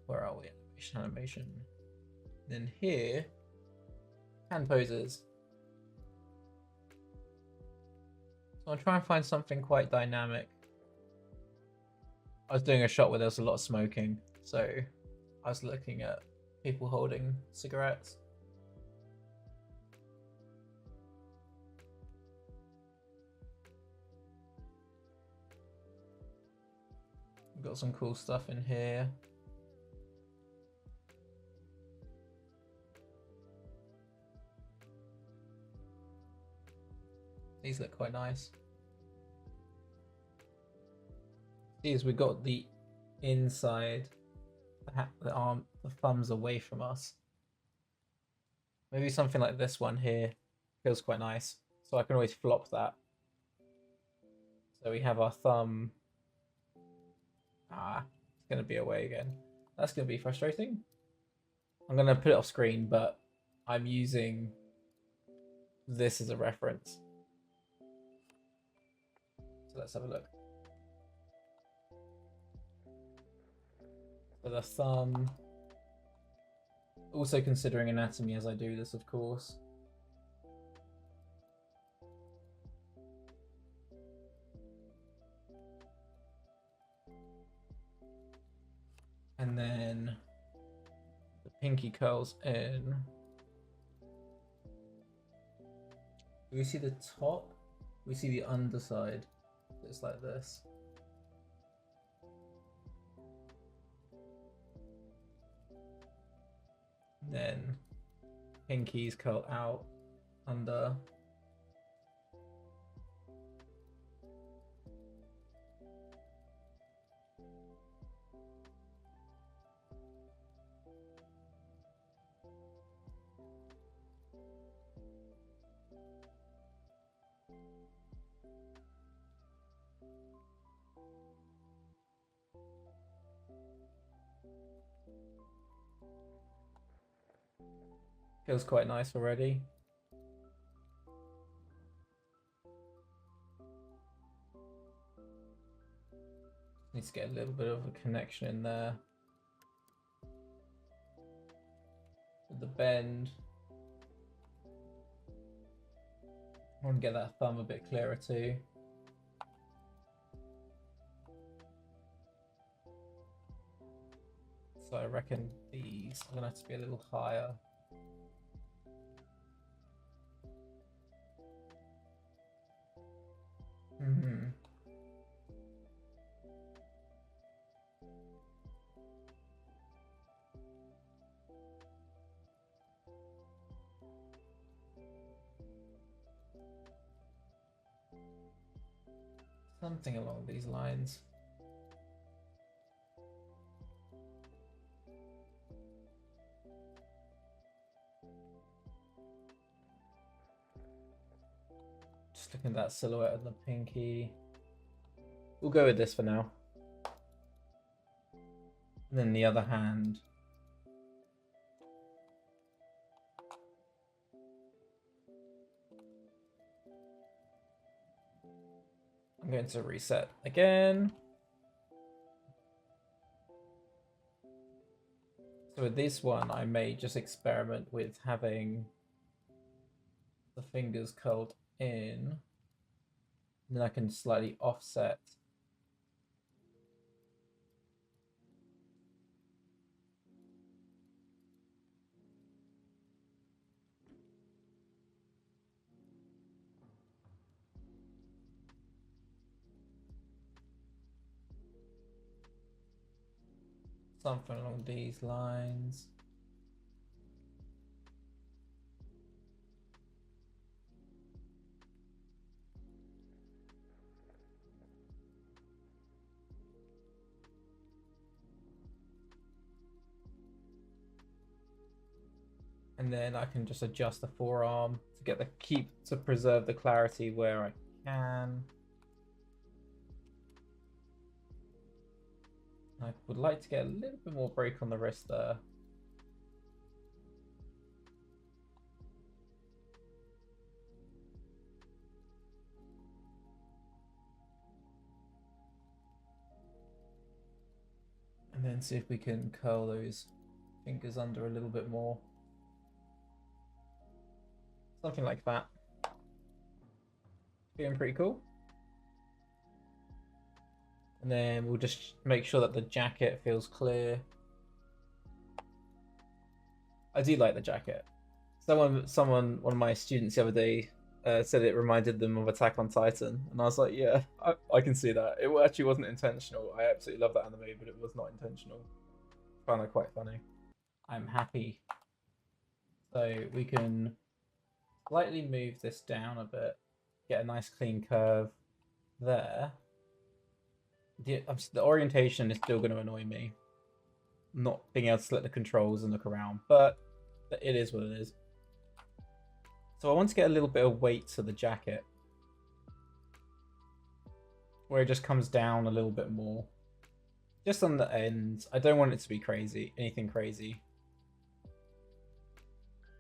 are we? Animation. Then here, hand poses. So I'll try and find something quite dynamic. I was doing a shot where there was a lot of smoking, so I was looking at people holding cigarettes. We've got some cool stuff in here. These look quite nice. See, as we got the inside, the arm, the thumbs away from us. Maybe something like this one here feels quite nice. So I can always flop that. So we have our thumb. It's going to be away again. That's going to be frustrating. I'm going to put it off screen, but I'm using this as a reference. So let's have a look. So the thumb. Also considering anatomy as I do this, of course. And then the pinky curls in. Do we see the top? We see the underside. It's like this. Then pinkies curl out under. Feels quite nice already. Needs to get a little bit of a connection in there. With the bend. I want to get that thumb a bit clearer too. So I reckon these are going to have to be a little higher. Something along these lines. Just looking at that silhouette of the pinky. We'll go with this for now. And then the other hand. I'm going to reset again. So with this one, I may just experiment with having the fingers curled in. And then I can slightly offset. Something along these lines. And then I can just adjust the forearm to get to preserve the clarity where I can. I would like to get a little bit more break on the wrist there. And then see if we can curl those fingers under a little bit more. Something like that. Feeling pretty cool. And then we'll just make sure that the jacket feels clear. I do like the jacket. One of my students the other day said it reminded them of Attack on Titan. And I was like, yeah, I can see that. It actually wasn't intentional. I absolutely love that anime, but it was not intentional. I found that quite funny. I'm happy. So we can slightly move this down a bit. Get a nice clean curve there. The orientation is still going to annoy me. Not being able to select the controls and look around, but it is what it is. So I want to get a little bit of weight to the jacket. Where it just comes down a little bit more. Just on the ends. I don't want it to be crazy, anything crazy.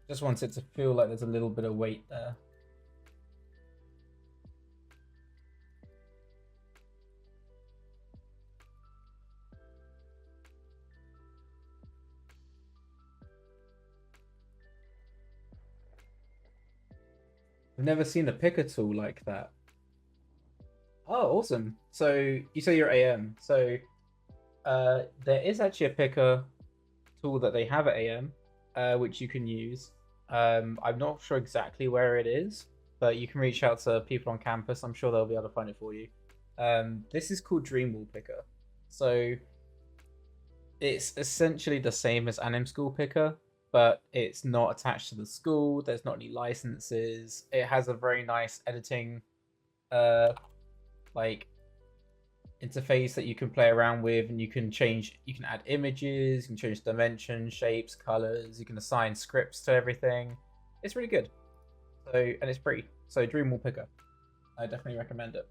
Just want it to feel like there's a little bit of weight there. I've never seen a picker tool like that. Oh, awesome. So you say you're AM. So there is actually a picker tool that they have at AM, which you can use. I'm not sure exactly where it is, but you can reach out to people on campus. I'm sure they'll be able to find it for you. This is called Dreamwall Picker. So it's essentially the same as Anim School Picker, but it's not attached to the school. There's not any licenses. It has a very nice editing uh like interface that you can play around with, and you can add images, you can change dimensions, shapes, colors, you can assign scripts to everything. It's really good. So, and it's free. So Dream Wallpicker. I definitely recommend it.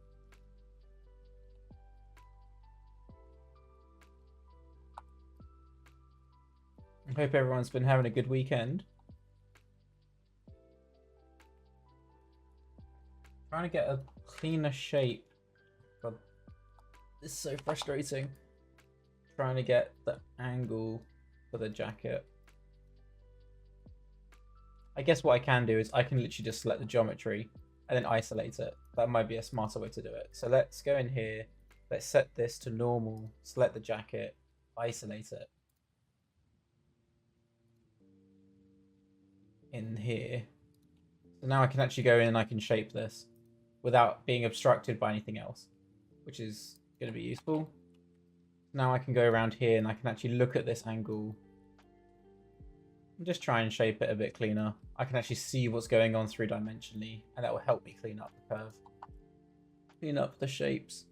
I hope everyone's been having a good weekend. Trying to get a cleaner shape. God, this is so frustrating. Trying to get the angle for the jacket. I guess what I can do is I can literally just select the geometry and then isolate it. That might be a smarter way to do it. So let's go in here. Let's set this to normal. Select the jacket. Isolate it. In here. So now I can actually go in and I can shape this without being obstructed by anything else, which is going to be useful. Now I can go around here and I can actually look at this angle and just try and shape it a bit cleaner. I can actually see what's going on three-dimensionally, and that will help me clean up the curve. Clean up the shapes.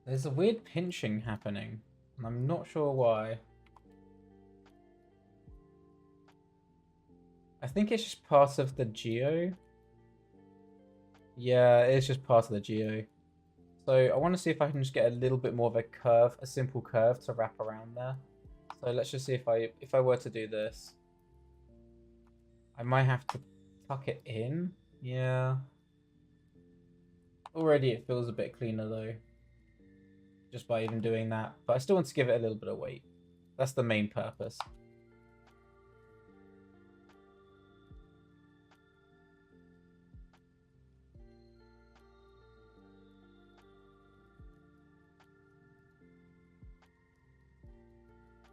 There's a weird pinching happening, and I'm not sure why. I think it's just part of the geo. Yeah, it's just part of the geo. So I want to see if I can just get a little bit more of a curve, a simple curve to wrap around there. So let's just see if I were to do this. I might have to tuck it in. Yeah. Already it feels a bit cleaner though, just by even doing that. But I still want to give it a little bit of weight. That's the main purpose.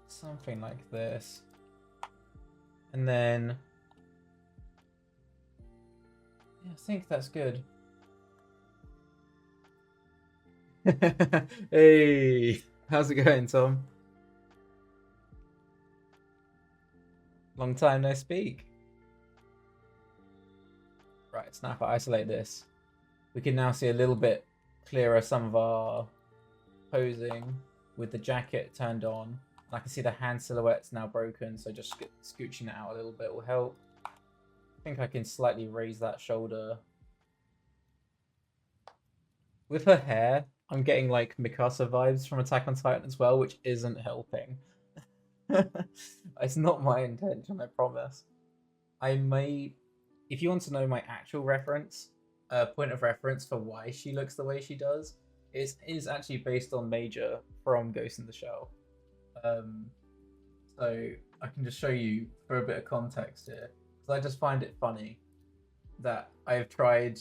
Something like this. And then yeah, I think that's good. Hey, how's it going, Tom? Long time no speak. Right, so now if I isolate this, we can now see a little bit clearer some of our posing with the jacket turned on. And I can see the hand silhouette's now broken, so just scooching it out a little bit will help. I think I can slightly raise that shoulder. With her hair, I'm getting like Mikasa vibes from Attack on Titan as well, which isn't helping. It's not my intention, I promise. I may, if you want to know my actual reference, point of reference for why she looks the way she does, is actually based on Major from Ghost in the Shell. So I can just show you for a bit of context here, because I just find it funny that I've tried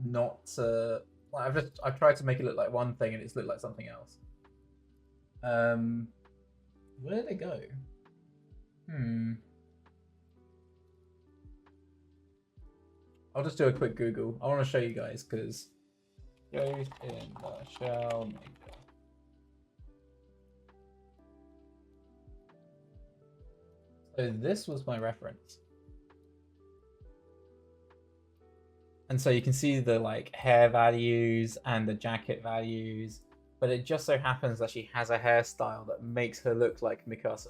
not to. I've tried to make it look like one thing and it's looked like something else. Where did it go? I'll just do a quick Google. I want to show you guys because Ghost in the Shell Major. So this was my reference. And so you can see the like hair values and the jacket values, but it just so happens that she has a hairstyle that makes her look like Mikasa.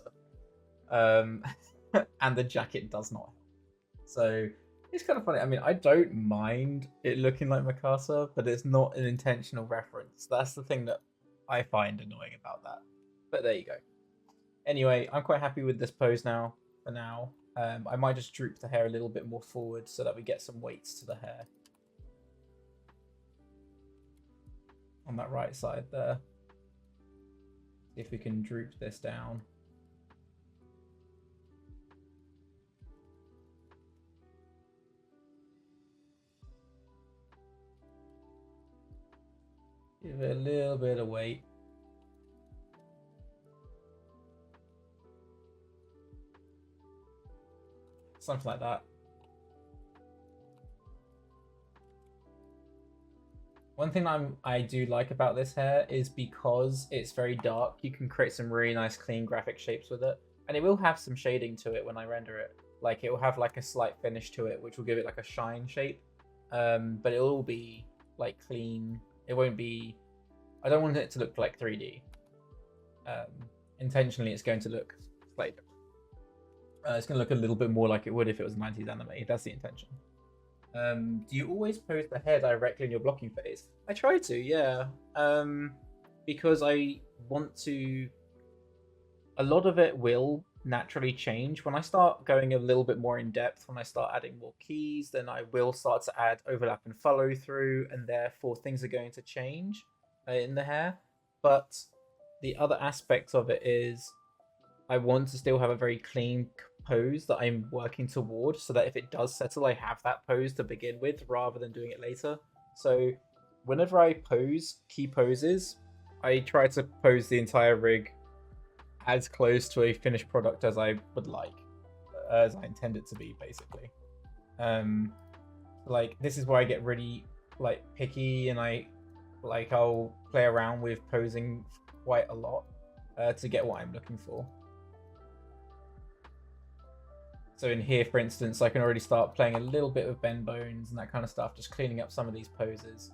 And the jacket does not. So it's kind of funny. I mean, I don't mind it looking like Mikasa, but it's not an intentional reference. That's the thing that I find annoying about that. But there you go. Anyway, I'm quite happy with this pose now, for now. I might just droop the hair a little bit more forward so that we get some weights to the hair. On that right side there. See if we can droop this down. Give it a little bit of weight. Something like that. One thing I do like about this hair is because it's very dark, you can create some really nice clean graphic shapes with it. And it will have some shading to it when I render it. Like it will have like a slight finish to it, which will give it like a shine shape. But it will be like clean. It won't be, I don't want it to look like 3D. Intentionally it's going to look like, it's going to look a little bit more like it would if it was 90s anime. That's the intention. Do you always pose the hair directly in your blocking phase? I try to, yeah. Because I want to. A lot of it will naturally change. When I start going a little bit more in depth, when I start adding more keys, then I will start to add overlap and follow through, and therefore things are going to change in the hair. But the other aspect of it is I want to still have a very clean pose that I'm working toward, so that if it does settle, I have that pose to begin with rather than doing it later. So whenever I pose key poses, I try to pose the entire rig as close to a finished product as I would like, as I intend it to be, basically. Like this is where I get really like picky, and I'll play around with posing quite a lot to get what I'm looking for. So in here, for instance, I can already start playing a little bit with bend bones and that kind of stuff, just cleaning up some of these poses.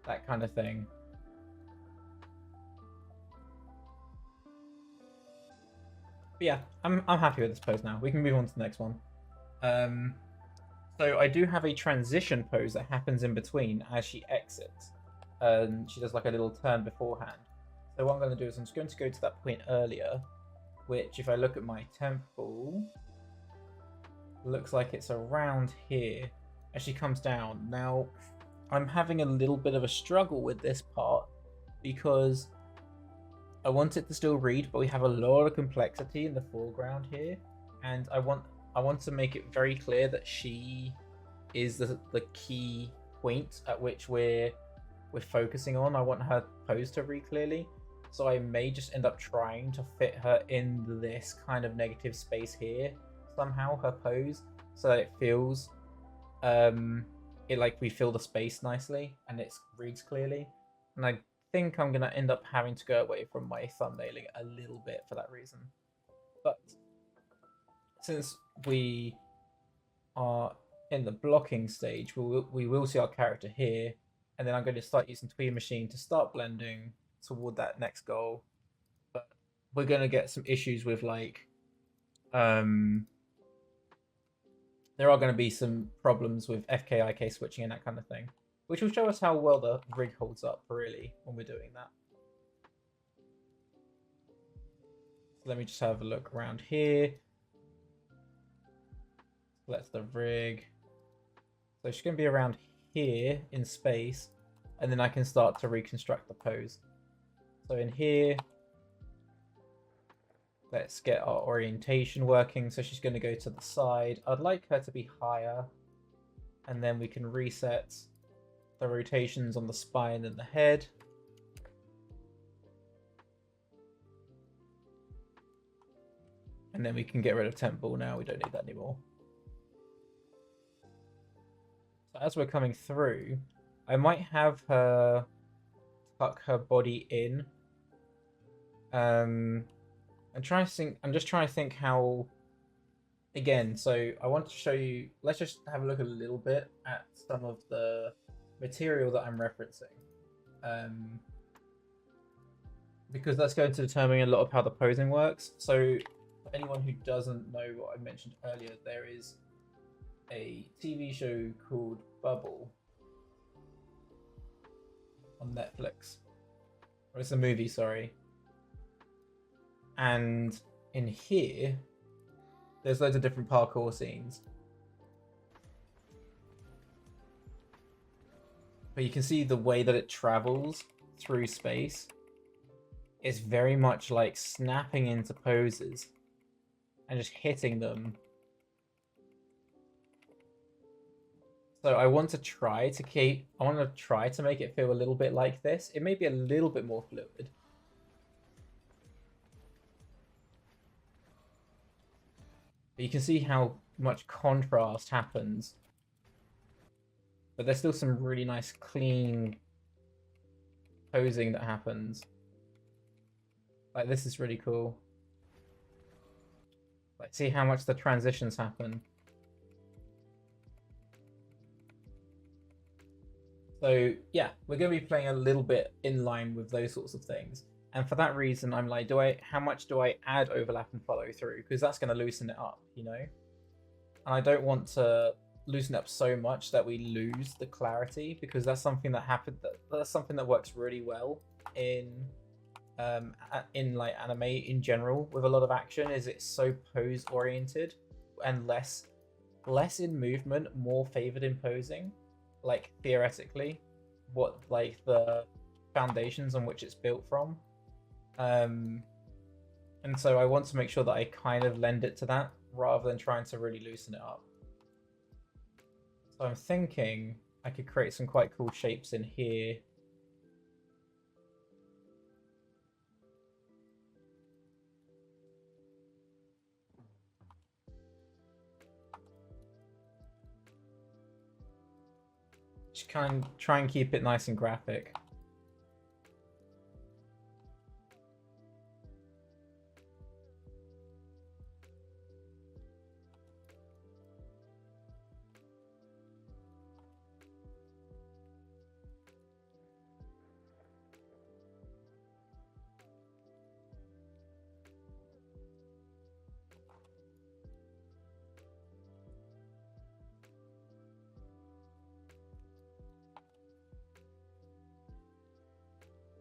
That kind of thing. But yeah, I'm happy with this pose now. We can move on to the next one. So I do have a transition pose that happens in between as she exits. She does like a little turn beforehand. So what I'm going to do is I'm just going to go to that point earlier, which if I look at my temple, looks like it's around here as she comes down. Now, I'm having a little bit of a struggle with this part because I want it to still read, but we have a lot of complexity in the foreground here, and I want to make it very clear that she is the key point at which we're focusing on. I want her pose to read clearly. So I may just end up trying to fit her in this kind of negative space here somehow, her pose, so that it feels like we fill the space nicely and it reads clearly. And I think I'm gonna end up having to go away from my thumbnailing a little bit for that reason. But since we are in the blocking stage, we will see our character here, and then I'm going to start using Tweed Machine to start blending toward that next goal. But we're going to get some issues with like there are going to be some problems with FKIK switching and that kind of thing, which will show us how well the rig holds up really when we're doing that. So let me just have a look around here. That's the rig. So she's going to be around here in space, and then I can start to reconstruct the pose. So in here, let's get our orientation working. So she's going to go to the side. I'd like her to be higher, and then we can reset the rotations on the spine and the head. And then we can get rid of temple now. We don't need that anymore. So as we're coming through, I might have her tuck her body in. I'm just trying to think how. Again, so I want to show you. Let's just have a look a little bit at some of the material that I'm referencing, because that's going to determine a lot of how the posing works. So, for anyone who doesn't know what I mentioned earlier, there is a TV show called Bubble on Netflix. Or it's a movie, sorry. And in here, there's loads of different parkour scenes. But you can see the way that it travels through space is very much like snapping into poses and just hitting them. So I want to try to make it feel a little bit like this. It may be a little bit more fluid. But you can see how much contrast happens. But there's still some really nice, clean posing that happens. Like, this is really cool. Like, see how much the transitions happen. So yeah, we're going to be playing a little bit in line with those sorts of things. And for that reason, I'm like, how much do I add overlap and follow through? Because that's going to loosen it up, you know? And I don't want to loosen it up so much that we lose the clarity, because that's something that happened. That's something that works really well in like anime in general with a lot of action. Is it's so pose oriented and less in movement, more favored in posing. Like theoretically, what like the foundations on which it's built from. And so I want to make sure that I kind of lend it to that rather than trying to really loosen it up. So I'm thinking I could create some quite cool shapes in here. Just kind of try and keep it nice and graphic.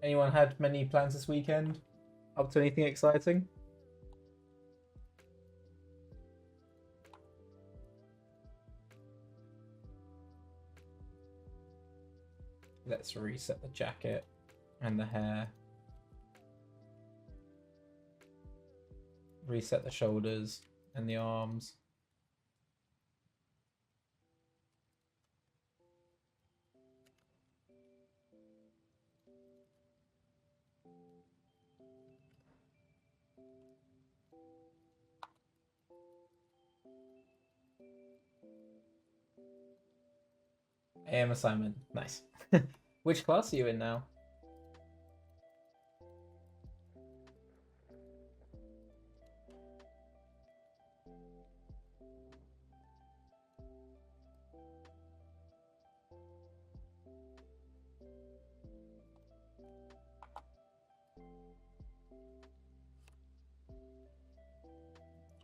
Anyone had many plans this weekend? Up to anything exciting? Let's reset the jacket and the hair. Reset the shoulders and the arms. AM assignment. Nice. Which class are you in now?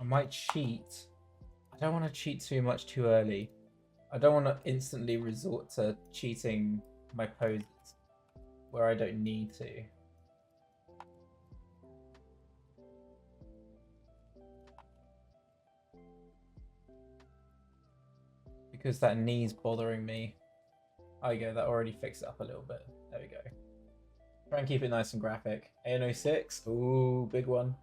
I might cheat. I don't want to cheat too much too early. I don't want to instantly resort to cheating my poses where I don't need to. Because that knee's bothering me. There you go, that already fixed it up a little bit. There we go. Try and keep it nice and graphic. AN06, ooh, big one.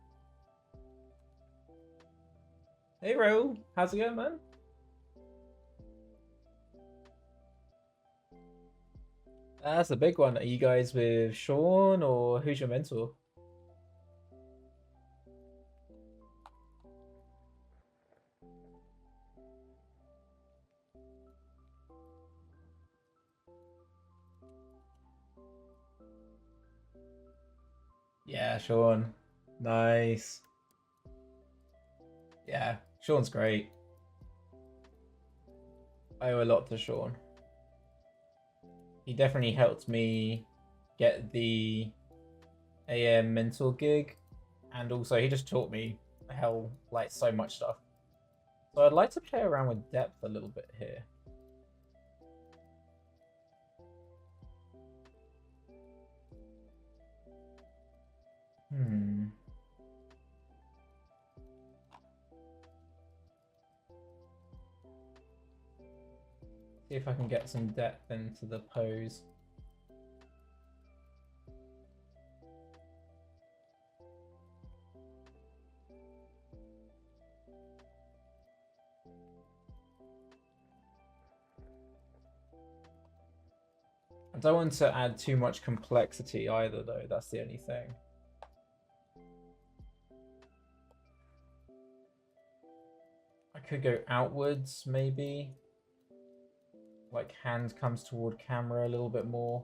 Hey Raul, how's it going, man? That's a big one. Are you guys with Sean or who's your mentor? Yeah, Sean. Nice. Yeah, Sean's great. I owe a lot to Sean. He definitely helped me get the AM mentor gig, and also he just taught me hell like so much stuff. So I'd like to play around with depth a little bit here. See if I can get some depth into the pose. I don't want to add too much complexity either, though. That's the only thing. I could go outwards, maybe. Like hand comes toward camera a little bit more.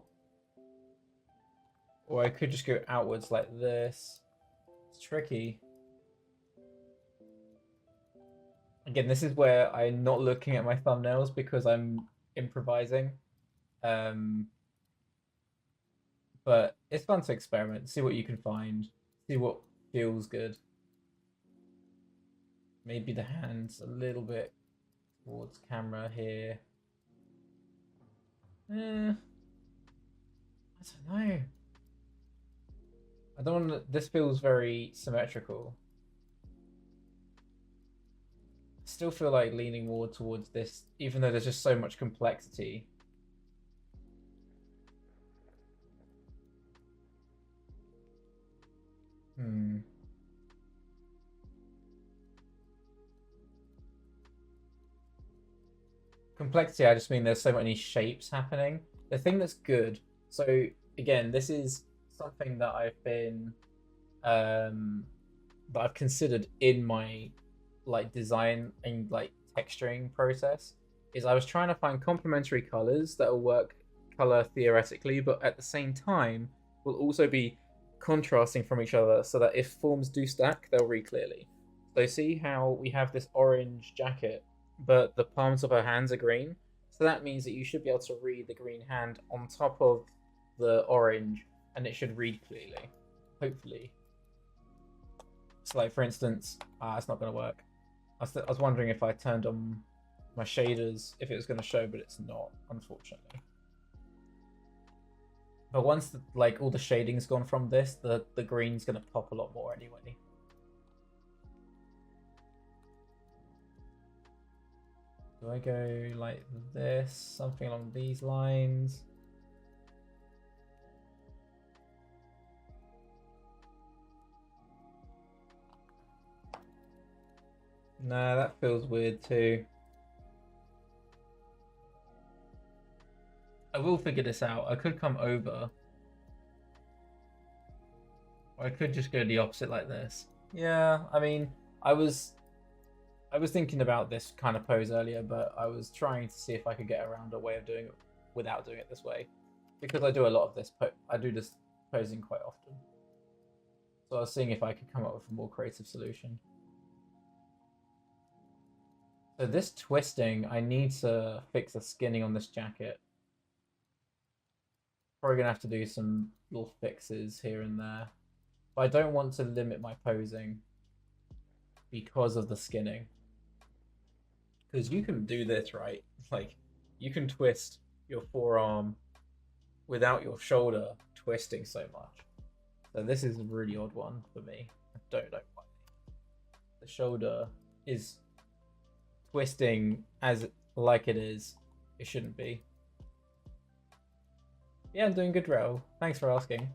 Or I could just go outwards like this. It's tricky. Again, this is where I'm not looking at my thumbnails because I'm improvising. But it's fun to experiment, see what you can find, see what feels good. Maybe the hands a little bit towards camera here. I don't know. I don't want to, this feels very symmetrical. I still feel like leaning more towards this, even though there's just so much complexity. Complexity, I just mean there's so many shapes happening. The thing that's good, so again, this is something that I've been that I've considered in my like design and like texturing process, is I was trying to find complementary colors that will work color theoretically, but at the same time will also be contrasting from each other so that if forms do stack, they'll read clearly. So see how we have this orange jacket, but the palms of her hands are green. So that means that you should be able to read the green hand on top of the orange, and it should read clearly, hopefully. So like for instance, it's not going to work. I was wondering if I turned on my shaders, if it was going to show, but it's not, unfortunately. But once like all the shading's gone from this, the green's going to pop a lot more anyway. Do I go like this, something along these lines? Nah, that feels weird too. I will figure this out. I could come over. Or I could just go the opposite like this. Yeah, I mean, I was thinking about this kind of pose earlier, but I was trying to see if I could get around a way of doing it without doing it this way. Because I do a lot of this, I do this posing quite often. So I was seeing if I could come up with a more creative solution. So this twisting, I need to fix the skinning on this jacket. Probably gonna have to do some little fixes here and there. But I don't want to limit my posing because of the skinning. Because you can do this, right? Like, you can twist your forearm without your shoulder twisting so much. So this is a really odd one for me. I don't know why. The shoulder is twisting as like it is. It shouldn't be. Yeah, I'm doing good, Rel. Thanks for asking.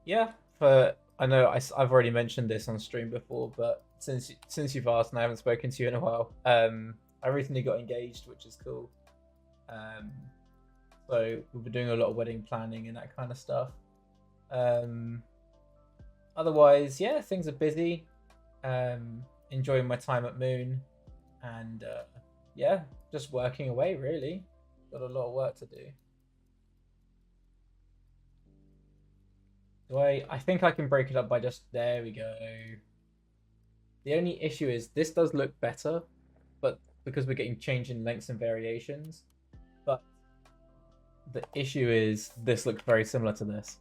Yeah, I know I've already mentioned this on stream before, but since you've asked and I haven't spoken to you in a while, I recently got engaged, which is cool. So we've been doing a lot of wedding planning and that kind of stuff. Otherwise, yeah, things are busy. Enjoying my time at Moon, and yeah, just working away really. Got a lot of work to do. I think I can break it up by just, there we go. The only issue is this does look better, but because we're getting change in lengths and variations, but the issue is this looks very similar to this.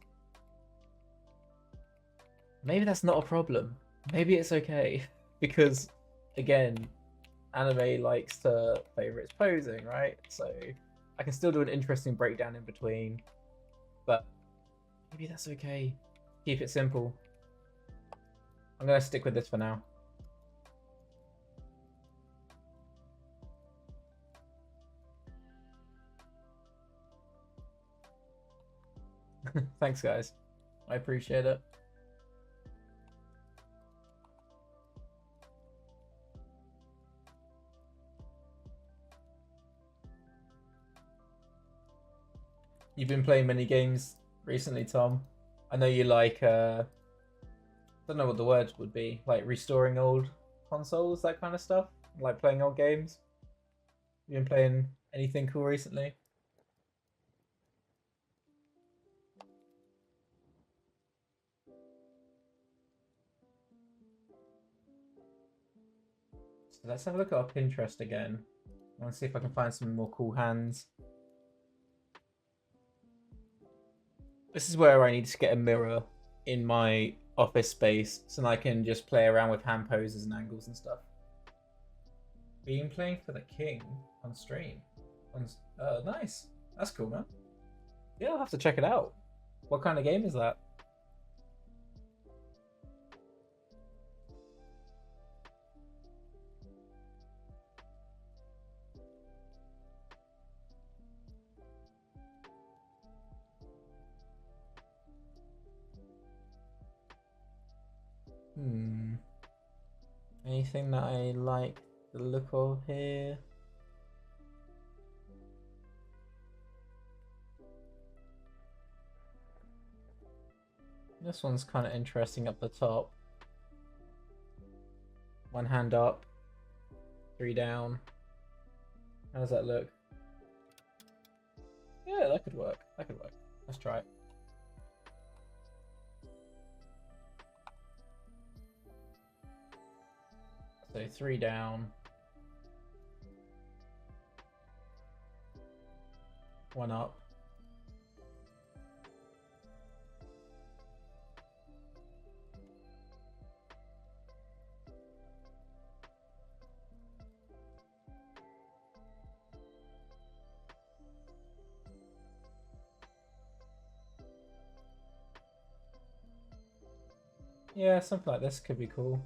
Maybe that's not a problem. Maybe it's okay. Because, again, anime likes to favor its posing, right? So I can still do an interesting breakdown in between, but maybe that's okay. Keep it simple. I'm going to stick with this for now. Thanks, guys. I appreciate it. You've been playing many games recently, Tom. I know you like, I don't know what the word would be, like restoring old consoles, that kind of stuff, like playing old games. You been playing anything cool recently? So let's have a look at our Pinterest again. I want to see if I can find some more cool hands. This is where I need to get a mirror in my office space so I can just play around with hand poses and angles and stuff. Been playing for the king on stream. Nice. That's cool, man. Yeah, I'll have to check it out. What kind of game is that? Anything that I like the look of here? This one's kind of interesting up the top. One hand up, 3 down. How does that look? Yeah, that could work. That could work. Let's try it. So 3 down. 1 up. Yeah, something like this could be cool.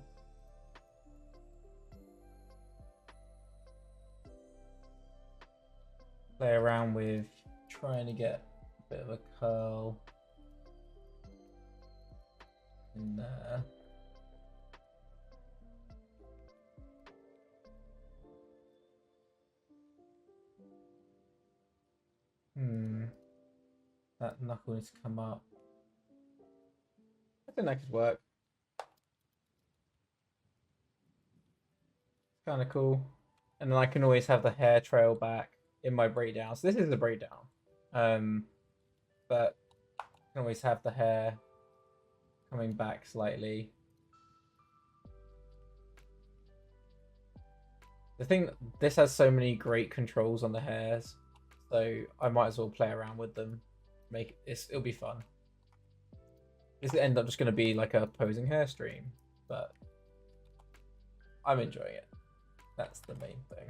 Play around with trying to get a bit of a curl in there. That knuckle needs to come up. I think that could work. Kind of cool. And then I can always have the hair trail back in my breakdown. So this is a breakdown. But I can always have the hair coming back slightly. The thing, this has so many great controls on the hairs, so I might as well play around with them. It'll be fun. This will end up just going to be like a posing hair stream, but I'm enjoying it. That's the main thing.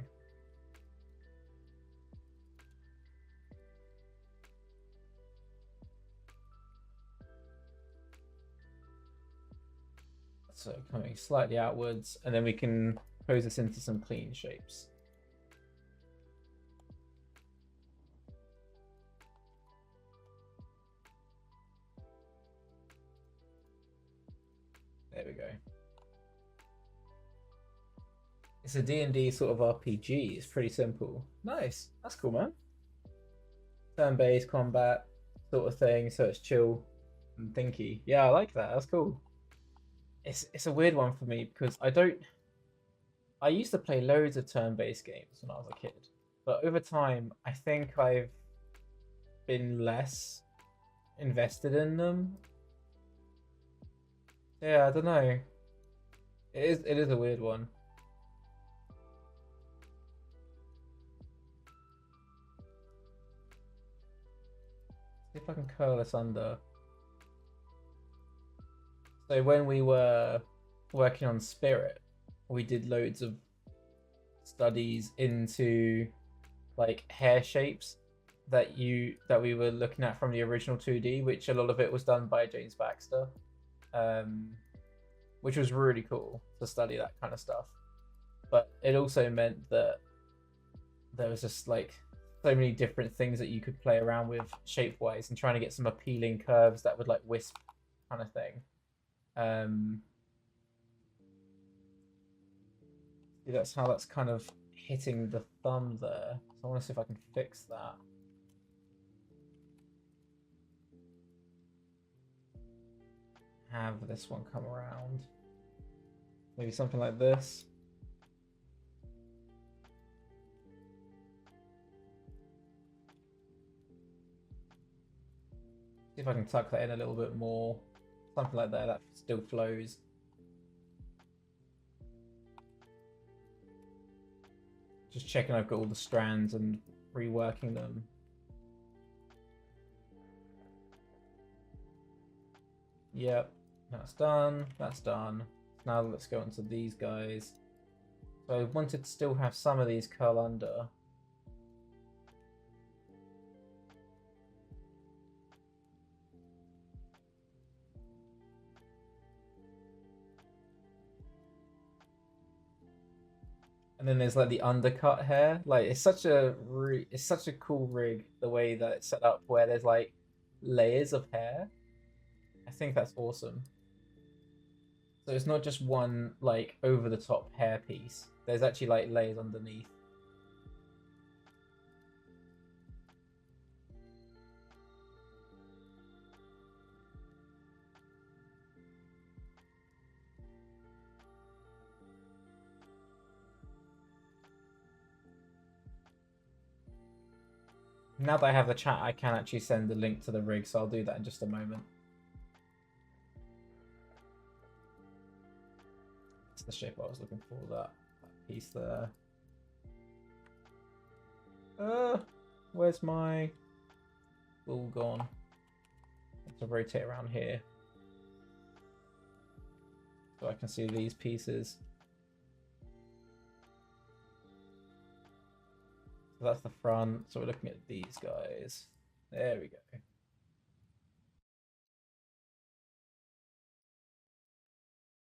So coming slightly outwards, and then we can pose this into some clean shapes. There we go. It's a D&D sort of RPG. It's pretty simple. Nice. That's cool, man. Turn-based combat sort of thing, so it's chill and thinky. Yeah, I like that. That's cool. It's a weird one for me because I used to play loads of turn-based games when I was a kid, but over time I think I've been less invested in them. Yeah, I don't know. It is a weird one. See if I can curl this under. So when we were working on Spirit, we did loads of studies into like hair shapes that we were looking at from the original 2D, which a lot of it was done by James Baxter, which was really cool to study that kind of stuff. But it also meant that there was just like so many different things that you could play around with shape-wise and trying to get some appealing curves that would like wisp kind of thing. See, that's how that's kind of hitting the thumb there. So I want to see if I can fix that. Have this one come around. Maybe something like this. See if I can tuck that in a little bit more. Something like that, that still flows. Just checking I've got all the strands and reworking them. Yep, that's done, that's done. Now let's go on to these guys. So I wanted to still have some of these curl under. And then there's like the undercut hair. Like it's such a cool rig the way that it's set up where there's like layers of hair. I think that's awesome. So it's not just one like over the top hair piece. There's actually like layers underneath. Now that I have the chat, I can actually send the link to the rig, so I'll do that in just a moment. It's the shape I was looking for, that piece there. Where's my ball gone? I have to rotate around here so I can see these pieces. So that's the front, so we're looking at these guys. There we go. I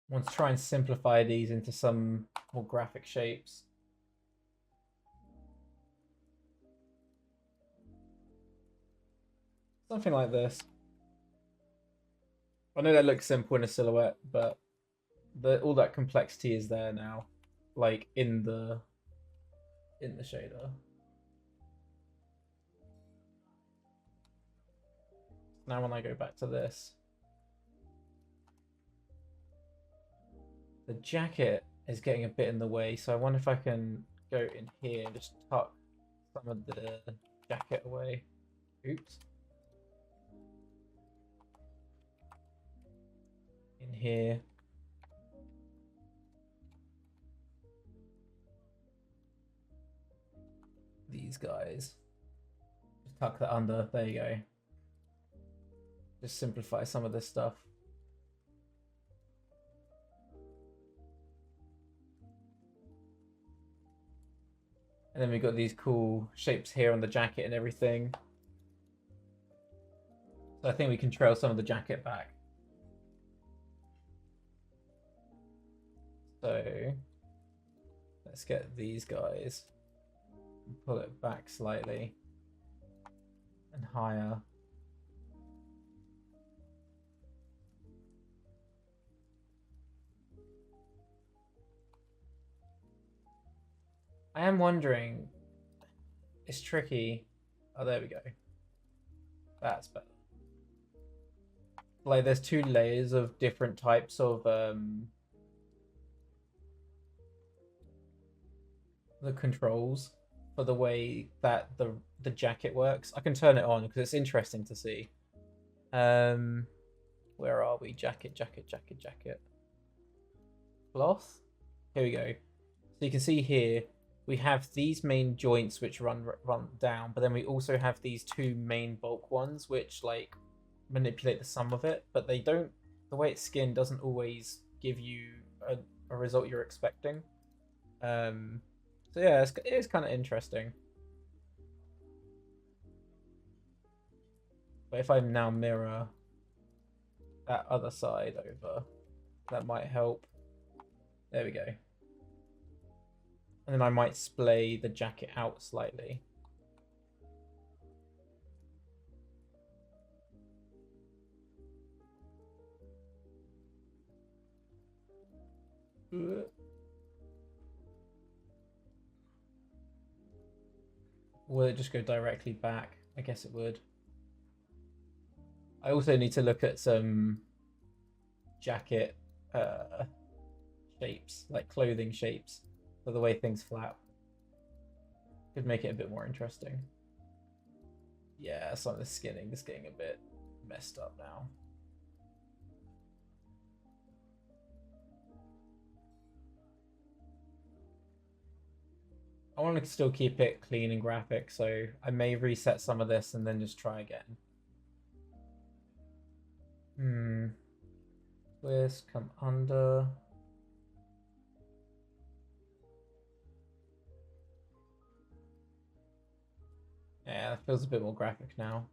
want to try and simplify these into some more graphic shapes. Something like this. I know that looks simple in a silhouette, but all that complexity is there now, like in the shader. Now when I go back to this, the jacket is getting a bit in the way, so I wonder if I can go in here and just tuck some of the jacket away. Oops. In here. These guys. Just tuck that under. There you go. Just simplify some of this stuff. And then we've got these cool shapes here on the jacket and everything. So I think we can trail some of the jacket back. So let's get these guys and pull it back slightly and higher. I am wondering, it's tricky. Oh, there we go. That's better. Like there's two layers of different types of the controls for the way that the jacket works. I can turn it on because it's interesting to see. Where are we? Jacket. Cloth. Here we go. So you can see here we have these main joints which run down, but then we also have these two main bulk ones which like manipulate the sum of it, but they don't. The way it's skinned doesn't always give you a result you're expecting. So yeah, it is kind of interesting. But if I now mirror that other side over, that might help. There we go. And then I might splay the jacket out slightly. Will it just go directly back? I guess it would. I also need to look at some jacket shapes, like clothing shapes, for the way things flap. Could make it a bit more interesting. Yeah, some of the skinning is getting a bit messed up now. I want to still keep it clean and graphic, so I may reset some of this and then just try again. Twist, come under. Yeah, that feels a bit more graphic now.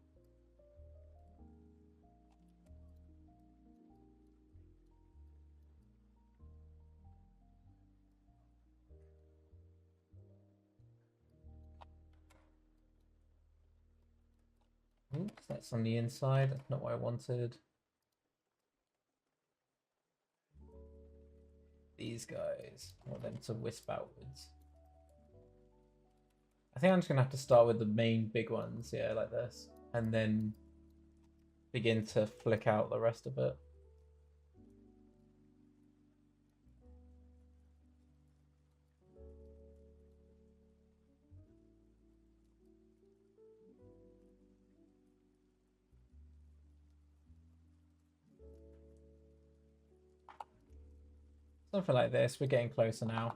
Oops, that's on the inside. That's not what I wanted. These guys, I want them to wisp outwards. I think I'm just gonna have to start with the main big ones, yeah, like this, and then begin to flick out the rest of it. Something like this. We're getting closer now.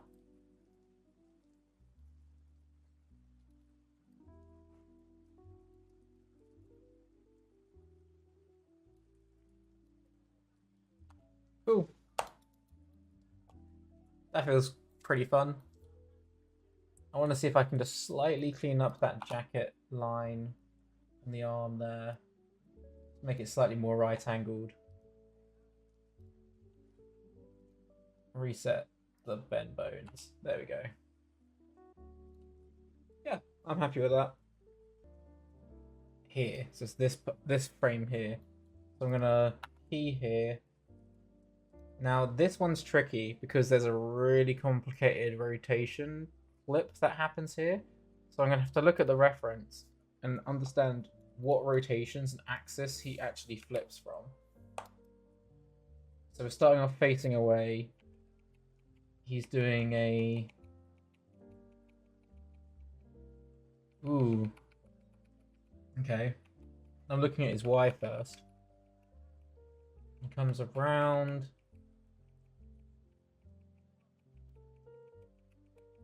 Cool. That feels pretty fun. I want to see if I can just slightly clean up that jacket line on the arm there. Make it slightly more right-angled. Reset the bend bones. There we go. Yeah, I'm happy with that. Here, so it's this frame here. So I'm gonna key here. Now this one's tricky because there's a really complicated rotation flip that happens here. So I'm gonna have to look at the reference and understand what rotations and axis he actually flips from. So we're starting off facing away. He's doing a... Ooh. Okay. I'm looking at his Y first. He comes around.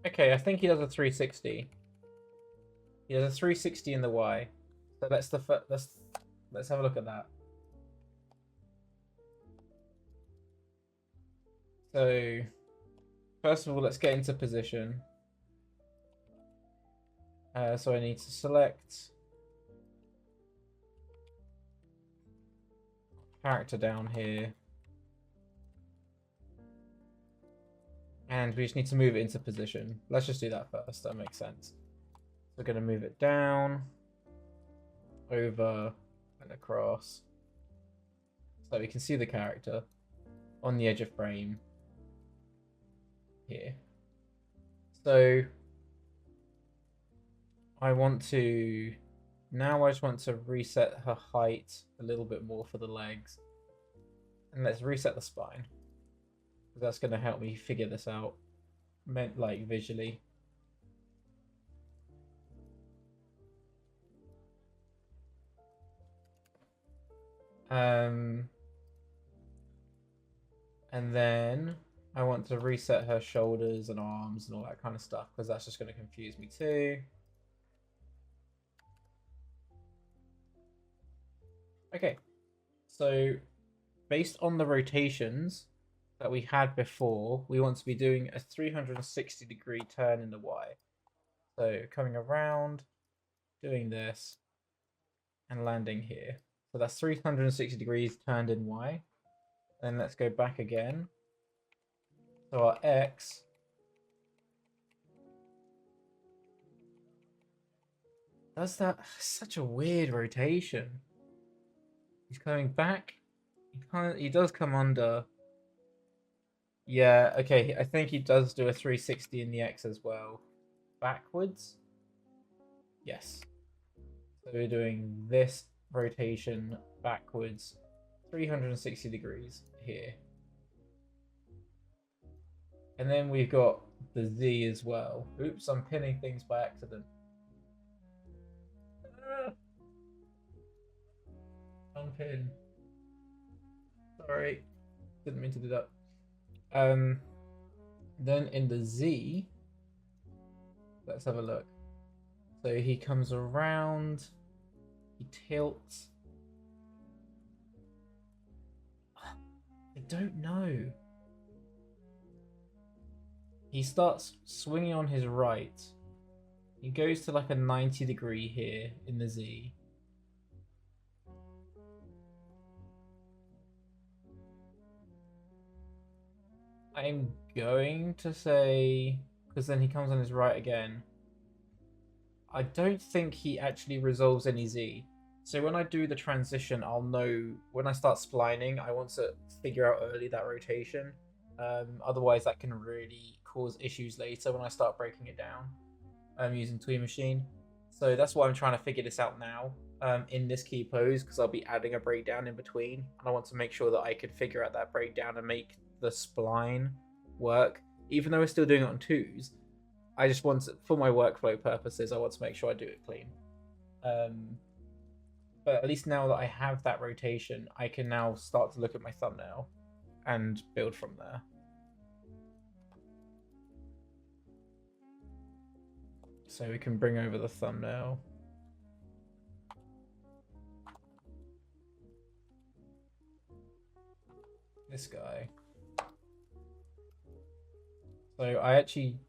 Okay, I think he does a 360. He does a 360 in the Y. So let's have a look at that. So first of all, let's get into position. So I need to select character down here. And we just need to move it into position. Let's just do that first. That makes sense. We're going to move it down, over, and across. So we can see the character on the edge of frame here. So I just want to reset her height a little bit more for the legs. And let's reset the spine. That's going to help me figure this out, like visually. And then I want to reset her shoulders and arms and all that kind of stuff because that's just going to confuse me too. Okay, so based on the rotations that we had before, we want to be doing a 360-degree turn in the Y. So coming around, doing this, and landing here. So that's 360 degrees turned in Y. Then let's go back again. So our X does that. Such a weird rotation. He's coming back. He does come under. Yeah, okay, I think he does do a 360 in the X as well. Backwards? Yes. So we're doing this rotation backwards, 360 degrees here. And then we've got the Z as well. Oops, I'm pinning things by accident. Unpin. Sorry, didn't mean to do that. Then in the Z, let's have a look. So he comes around, he tilts. I don't know. He starts swinging on his right. He goes to like a 90-degree here in the Z. I'm going to say, because then he comes on his right again. I don't think he actually resolves any Z. So when I do the transition, I'll know when I start splining, I want to figure out early that rotation. Otherwise, that can really cause issues later when I start breaking it down using Twee Machine. So that's why I'm trying to figure this out now in this key pose, because I'll be adding a breakdown in between. And I want to make sure that I can figure out that breakdown and make the spline work. Even though we're still doing it on twos, I just want to, for my workflow purposes, I want to make sure I do it clean. But at least now that I have that rotation, I can now start to look at my thumbnail and build from there. So we can bring over the thumbnail. This guy. So I actually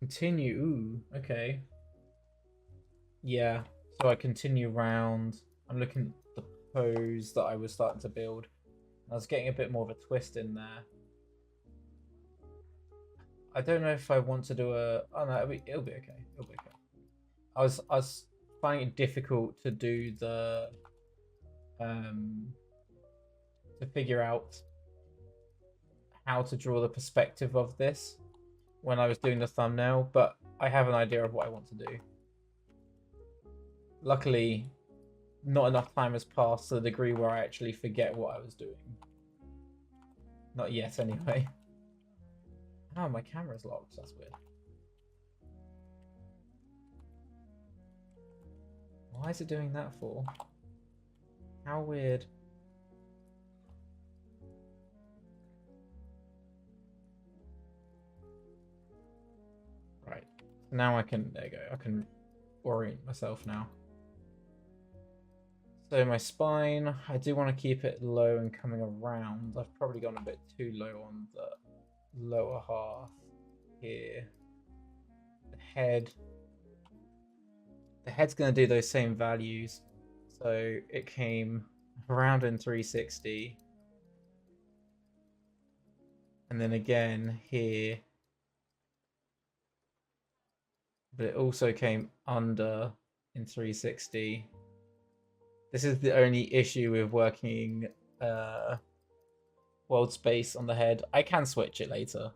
continue. Ooh, okay. Yeah. So I continue round. I'm looking at the pose that I was starting to build. I was getting a bit more of a twist in there. I don't know if I want to do a. Oh no, it'll be okay. It'll be okay. I was finding it difficult to do the to figure out how to draw the perspective of this when I was doing the thumbnail, but I have an idea of what I want to do. Luckily, not enough time has passed to the degree where I actually forget what I was doing. Not yet, anyway. Oh, my camera's locked. That's weird. Why is it doing that for? How weird. Right. Now I can, there you go. I can orient myself now. So my spine, I do want to keep it low and coming around. I've probably gone a bit too low on the lower half here. The head's going to do those same values. So it came around in 360. And then again here. But it also came under in 360. This is the only issue with working world space on the head. I can switch it later.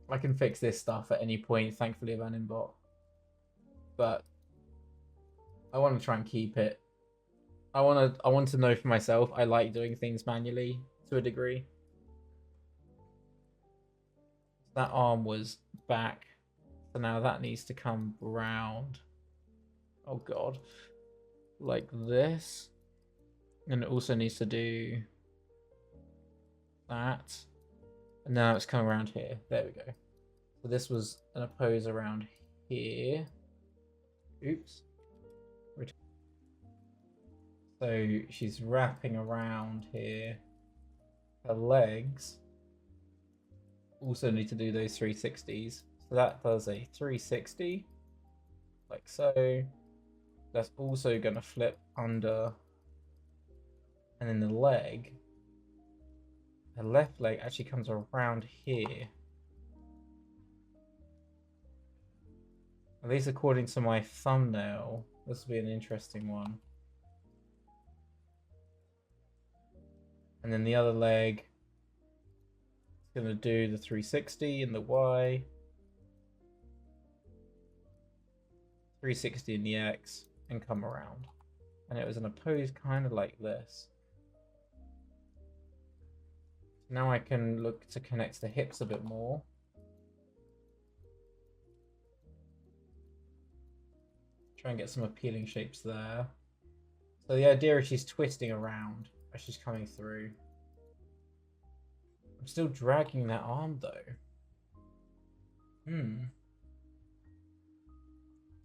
I can fix this stuff at any point, thankfully, of Animbot. But I want to try and keep it. I want to know for myself. I like doing things manually to a degree. That arm was back, so now that needs to come round. Oh god, like this, and it also needs to do that. And now it's coming around here. There we go. So this was an oppose around here. Oops. So she's wrapping around here. Her legs also need to do those 360s. So that does a 360, like so. That's also going to flip under. And then the leg, the left leg actually comes around here. At least according to my thumbnail, this will be an interesting one. And then the other leg is going to do the 360 in the Y, 360 in the X, and come around. And it was an oppose kind of like this. Now I can look to connect the hips a bit more. Try and get some appealing shapes there. So the idea is she's twisting around as she's coming through. I'm still dragging that arm though.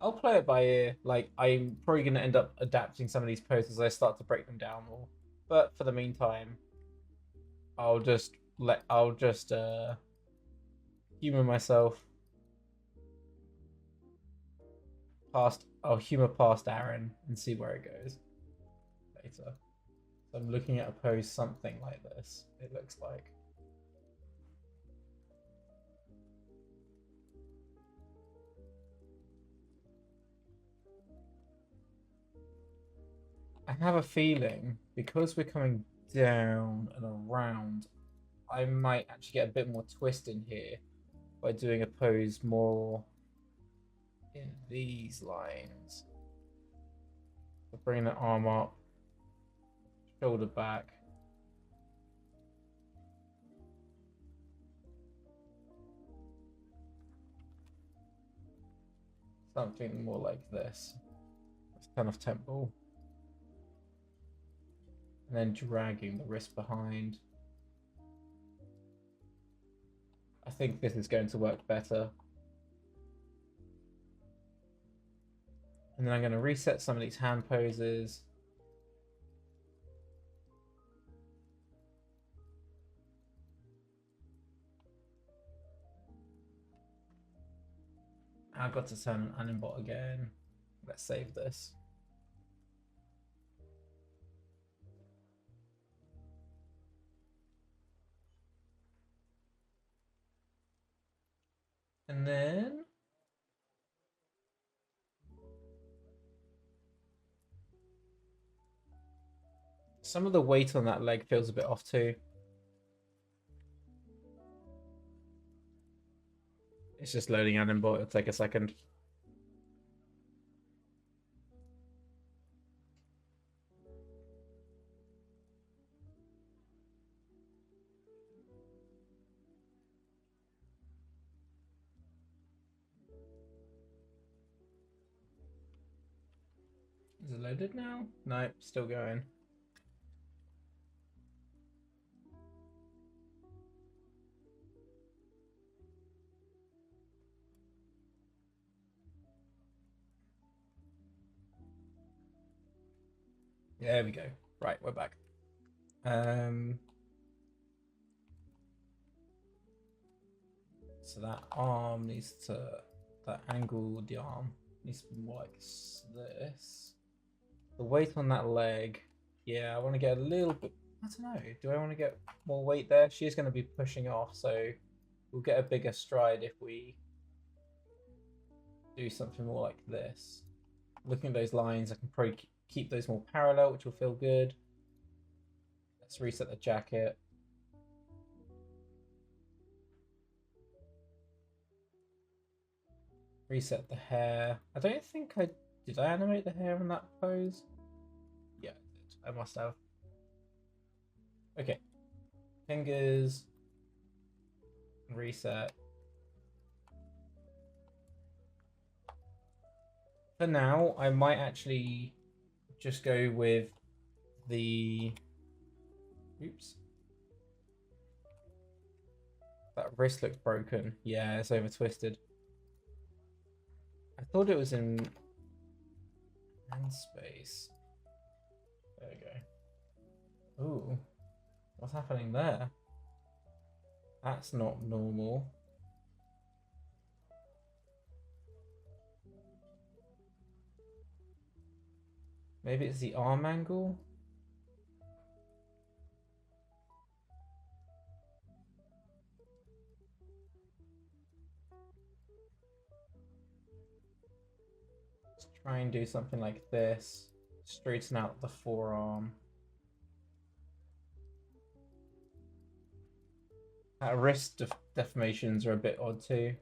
I'll play it by ear. Like, I'm probably going to end up adapting some of these poses as I start to break them down more. But for the meantime, I'll just humor myself. I'll humor past Aaron and see where it goes later. So I'm looking at a pose something like this, it looks like. I have a feeling because we're coming down and around, I might actually get a bit more twist in here by doing a pose more in these lines. So bring the arm up, shoulder back. Something more like this. It's kind of temple. And then dragging the wrist behind. I think this is going to work better. And then I'm going to reset some of these hand poses. I've got to turn an animbot again. Let's save this. And then some of the weight on that leg feels a bit off too. It's just loading animbot, it'll take a second. Is it loaded now? No, still going. There we go. Right, we're back. So that arm needs to, that angle of the arm needs to be more like this. The weight on that leg, yeah, I want to get a little bit, I don't know, do I want to get more weight there? She's going to be pushing off, so we'll get a bigger stride if we do something more like this. Looking at those lines, I can probably keep those more parallel, which will feel good. Let's reset the jacket. Reset the hair. I don't think did I animate the hair in that pose? Yeah, I did. I must have. Okay. Fingers. Reset. For now, I might actually just go with the... Oops. That wrist looked broken. Yeah, it's over twisted. I thought it was in hand space. There we go. Ooh, what's happening there? That's not normal. Maybe it's the arm angle? Let's try and do something like this. Straighten out the forearm. Wrist deformations are a bit odd too.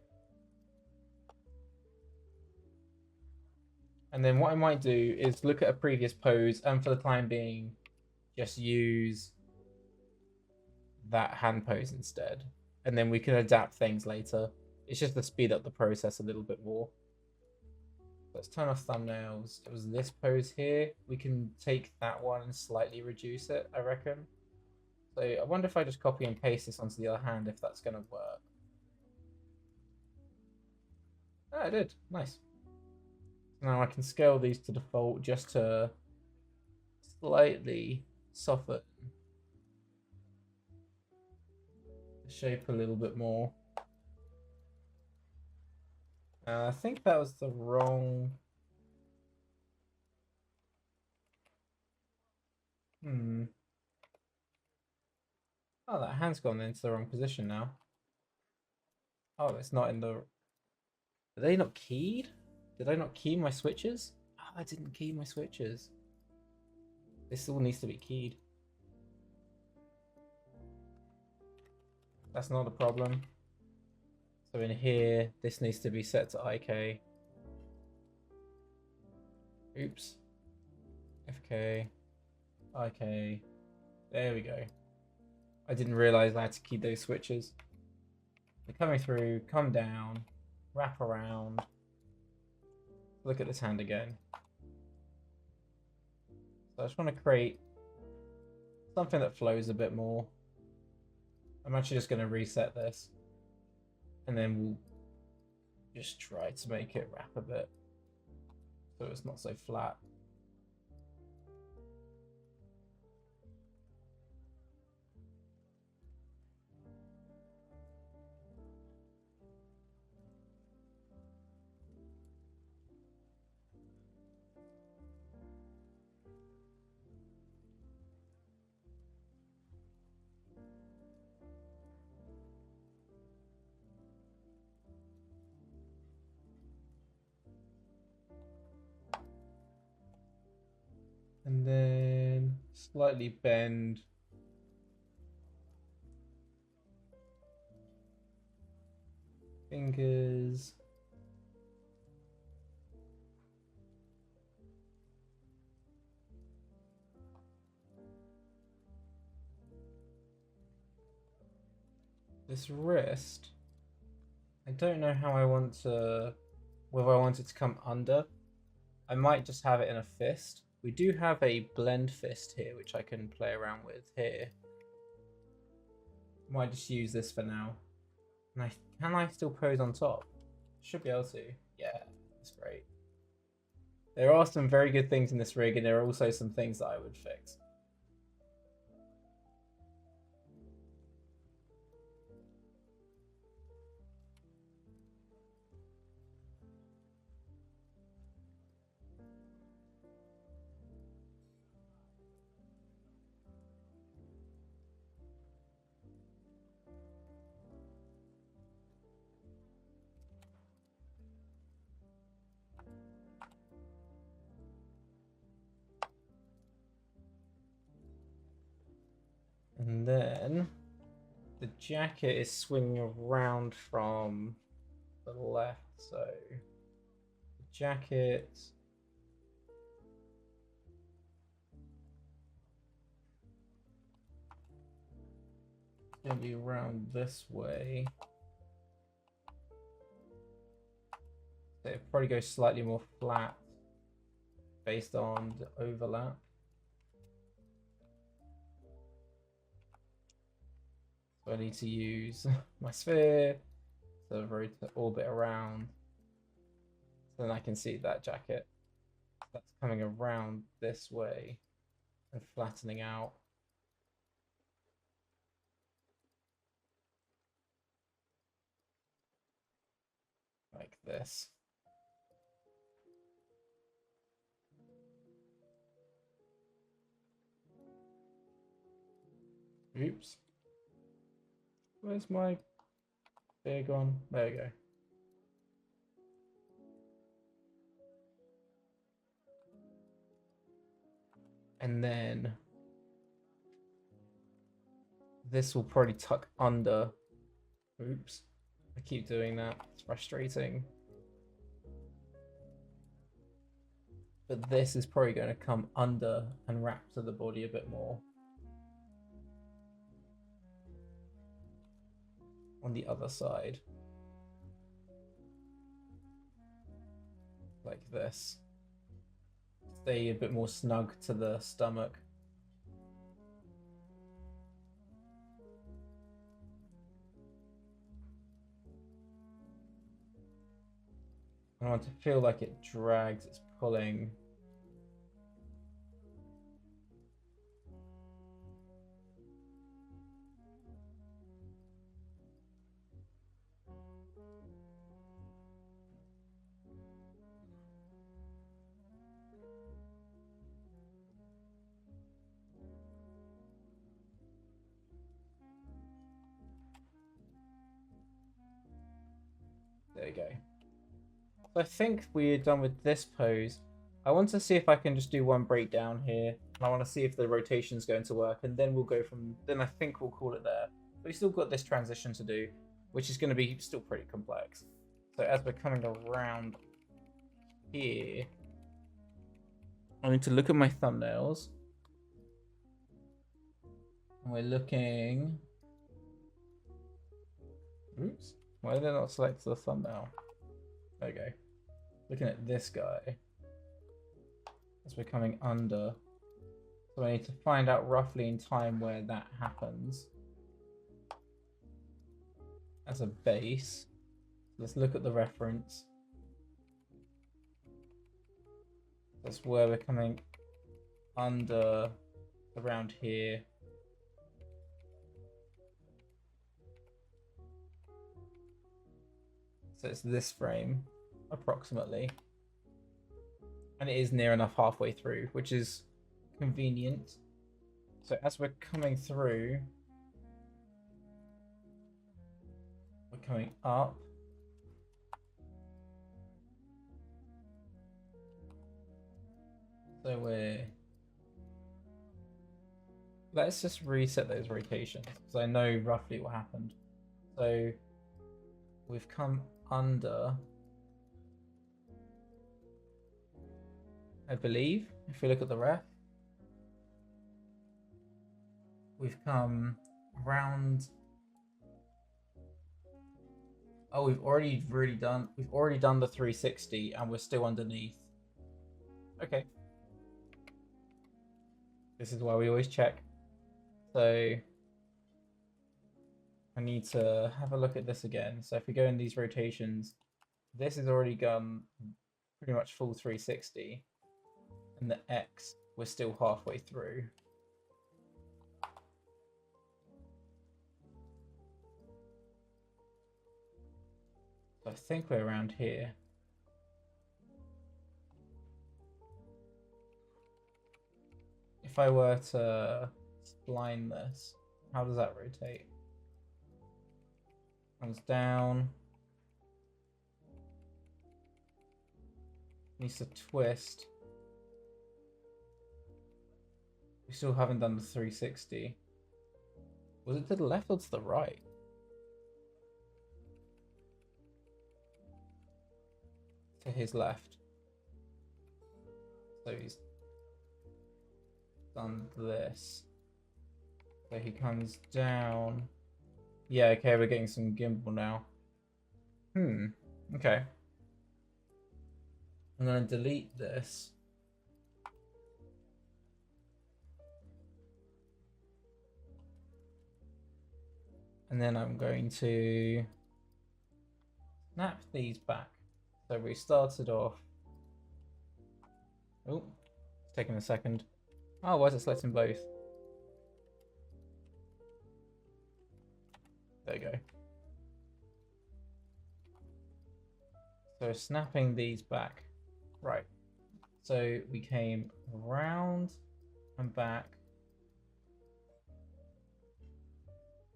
And then what I might do is look at a previous pose and for the time being, just use that hand pose instead. And then we can adapt things later. It's just to speed up the process a little bit more. Let's turn off thumbnails. It was this pose here. We can take that one and slightly reduce it, I reckon. So I wonder if I just copy and paste this onto the other hand, if that's going to work. Ah, it did. Nice. Now I can scale these to default just to slightly soften the shape a little bit more. I think that was the wrong... Oh, that hand's gone into the wrong position now. Oh, it's not in the... Are they not keyed? Did I not key my switches? Oh, I didn't key my switches. This all needs to be keyed. That's not a problem. So in here, this needs to be set to IK. Oops. FK. IK. There we go. I didn't realize I had to key those switches. They're coming through, come down, wrap around. Look at this hand again. So I just want to create something that flows a bit more. I'm actually just going to reset this. And then we'll just try to make it wrap a bit, so it's not so flat. And then slightly bend fingers. This wrist, I don't know how I want to, whether I want it to come under. I might just have it in a fist. We do have a blend fist here, which I can play around with here. Might just use this for now. And can I still pose on top? Should be able to. Yeah, that's great. There are some very good things in this rig, and there are also some things that I would fix. And then the jacket is swinging around from the left, so the jacket is going to be around this way. So it probably goes slightly more flat based on the overlap. So I need to use my sphere to orbit around. So then I can see that jacket. That's coming around this way and flattening out. Like this. Oops. Where's my beer gone? There we go. And then this will probably tuck under. Oops. I keep doing that. It's frustrating. But this is probably going to come under and wrap to the body a bit more. on the other side. Like this. Stay a bit more snug to the stomach. I want to feel like it drags, it's pulling. There you go. So I think we're done with this pose. I want to see if I can just do one breakdown here. And I want to see if the rotation is going to work. And then we'll go from... Then I think we'll call it there. But we still got this transition to do, which is going to be still pretty complex. So as we're coming around here, I need to look at my thumbnails. And we're looking... Oops. Why did I not select the thumbnail? There we go. Looking at this guy as we're coming under. So I need to find out roughly in time where that happens as a base. Let's look at the reference. That's where we're coming under around here. So it's this frame, approximately. And it is near enough halfway through, which is convenient. So as we're coming through, we're coming up. So let's just reset those rotations, because I know roughly what happened. So we've come under, I believe, if we look at the ref. We've come around. Oh, we've already done the 360 and we're still underneath. Okay. This is why we always check. So I need to have a look at this again. So if we go in these rotations, this has already gone pretty much full 360. And the X, we're still halfway through. So I think we're around here. If I were to spline this, how does that rotate? Comes down. Needs to twist. We still haven't done the 360. Was it to the left or to the right? To his left. So he's done this. So he comes down. Yeah, okay, we're getting some gimbal now. Okay. I'm gonna delete this. And then I'm going to snap these back. So we started off. Oh, it's taking a second. Oh, why is it selecting both? There you go. So snapping these back. Right. So we came round and back.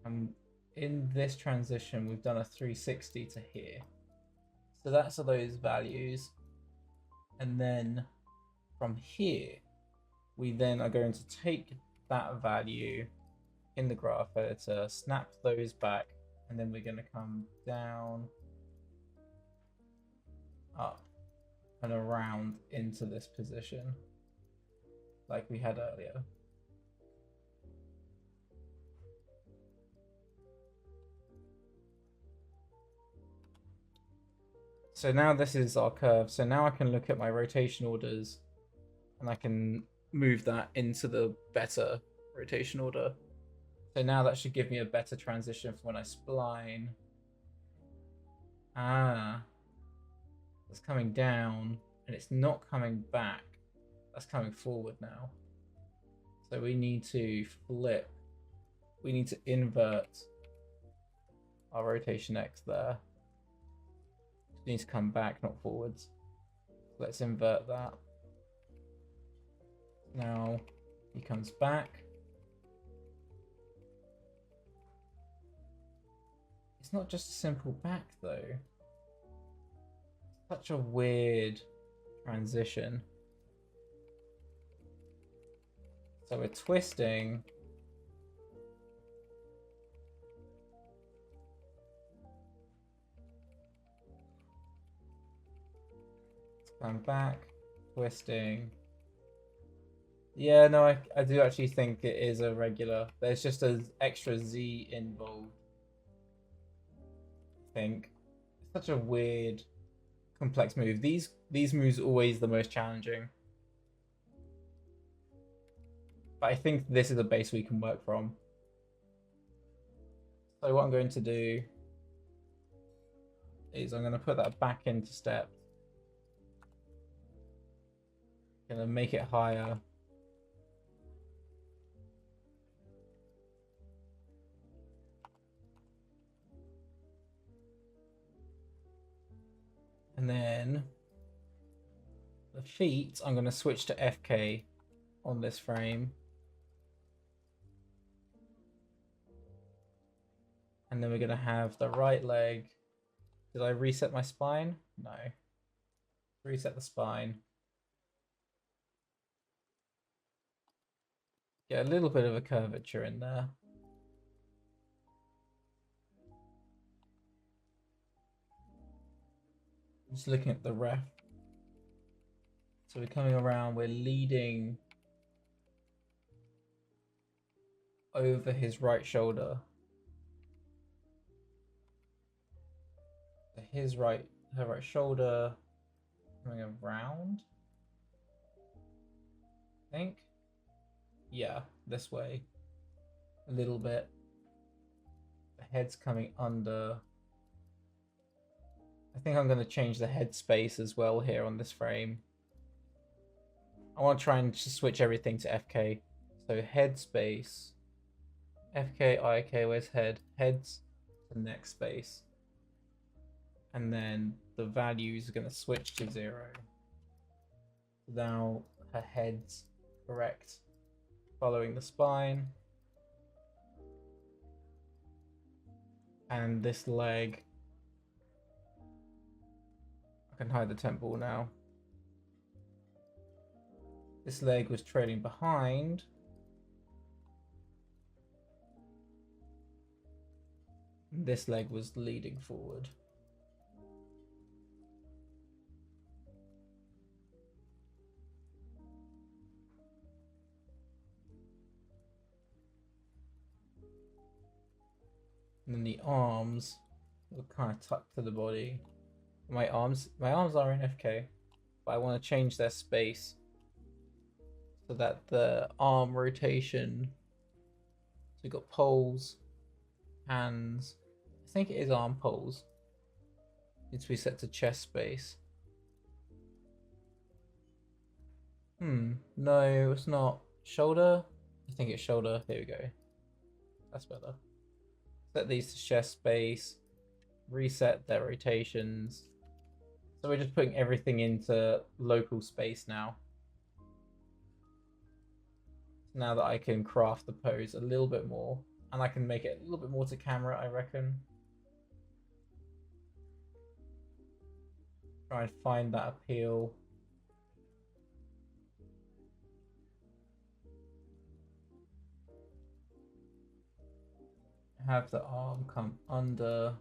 And in this transition, we've done a 360 to here. So that's those values. And then from here, we then are going to take that value in the graph editor, snap those back, and then we're going to come down, up, and around into this position, like we had earlier. So now this is our curve. So now I can look at my rotation orders and I can move that into the better rotation order. So now that should give me a better transition for when I spline. Ah, it's coming down and it's not coming back. That's coming forward now. So we need to flip. We need to invert our rotation X there. It needs to come back, not forwards. So let's invert that. Now he comes back. It's not just a simple back though. Such a weird transition. So we're twisting. Come back, twisting. Yeah, no, I do actually think it is a regular. There's just an extra Z involved. I think. It's such a weird, complex move. These moves are always the most challenging. But I think this is a base we can work from. So what I'm going to do is I'm going to put that back into step. Going to make it higher. And then the feet, I'm going to switch to FK on this frame. And then we're going to have the right leg. Did I reset my spine? No. Reset the spine. Get a little bit of a curvature in there. Just looking at the ref. So we're coming around, we're leading over his right shoulder. So her right shoulder coming around. I think. Yeah, this way. A little bit. The head's coming under. I think I'm going to change the head space as well here on this frame. I want to try and just switch everything to FK. So head space. FK, IK, where's head? Heads to next space. And then the values are going to switch to 0. Now her head's correct. Following the spine. And this leg. I can hide the temple now. This leg was trailing behind. This leg was leading forward. And then the arms were kind of tucked to the body. My arms are in FK, but I want to change their space so that the arm rotation. So we've got poles, hands. I think it is arm poles. Needs to be set to chest space. No, it's not. Shoulder? I think it's shoulder. Here we go. That's better. Set these to chest space. Reset their rotations. So we're just putting everything into local space now. Now that I can craft the pose a little bit more. And I can make it a little bit more to camera, I reckon. Try and find that appeal. Have the arm come under.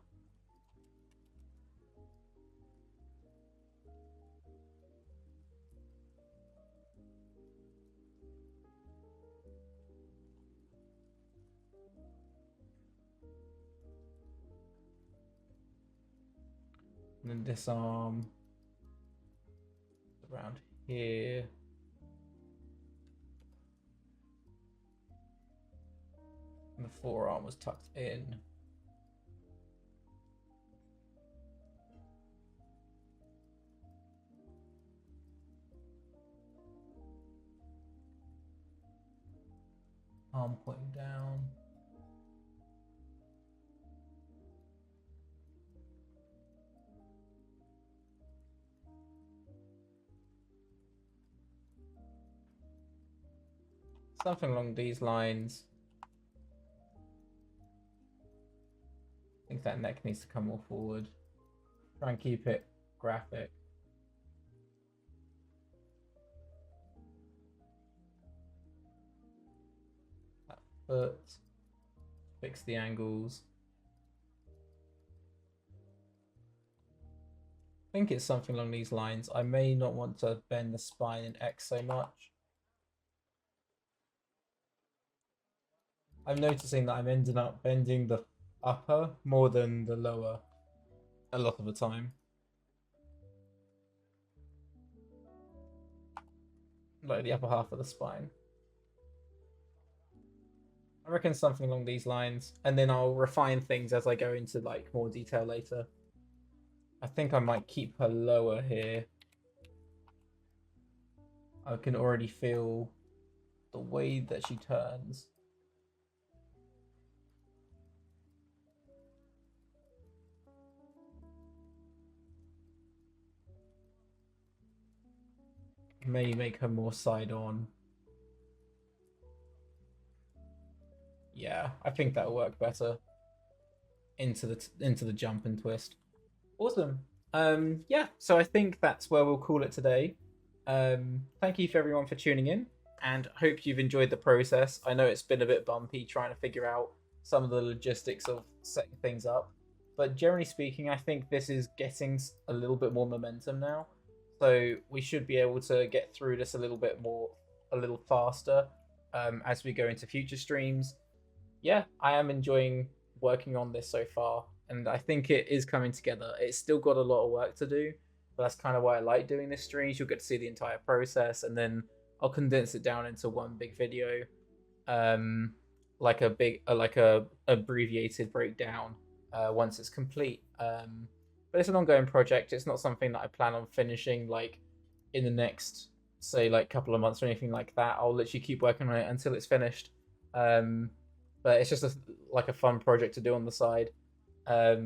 And then this arm around here. And the forearm was tucked in. Arm pointing down. Something along these lines. I think that neck needs to come more forward. Try and keep it graphic. That foot. Fix the angles. I think it's something along these lines. I may not want to bend the spine in X so much. I'm noticing that I'm ending up bending the upper more than the lower a lot of the time. Like the upper half of the spine. I reckon something along these lines, and then I'll refine things as I go into like more detail later. I think I might keep her lower here. I can already feel the way that she turns. May make her more side on. Yeah, I think that'll work better into the jump and twist. Awesome. Yeah, so I think that's where we'll call it today. Thank you for everyone for tuning in, and hope you've enjoyed the process. I know it's been a bit bumpy trying to figure out some of the logistics of setting things up, but generally speaking, I think this is getting a little bit more momentum now. So we should be able to get through this a little faster as we go into future streams. Yeah, I am enjoying working on this so far, and I think it is coming together. It's still got a lot of work to do, but that's kind of why I like doing this streams. You'll get to see the entire process, and then I'll condense it down into one big video, like a abbreviated breakdown once it's complete. But it's an ongoing project. It's not something that I plan on finishing like in the next, say, like couple of months or anything like that. I'll literally keep working on it until it's finished. But it's just like a fun project to do on the side. But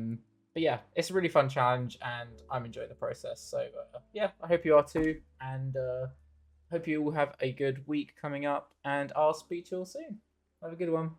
yeah, it's a really fun challenge, and I'm enjoying the process. So yeah, I hope you are too, and hope you all have a good week coming up. And I'll speak to you all soon. Have a good one.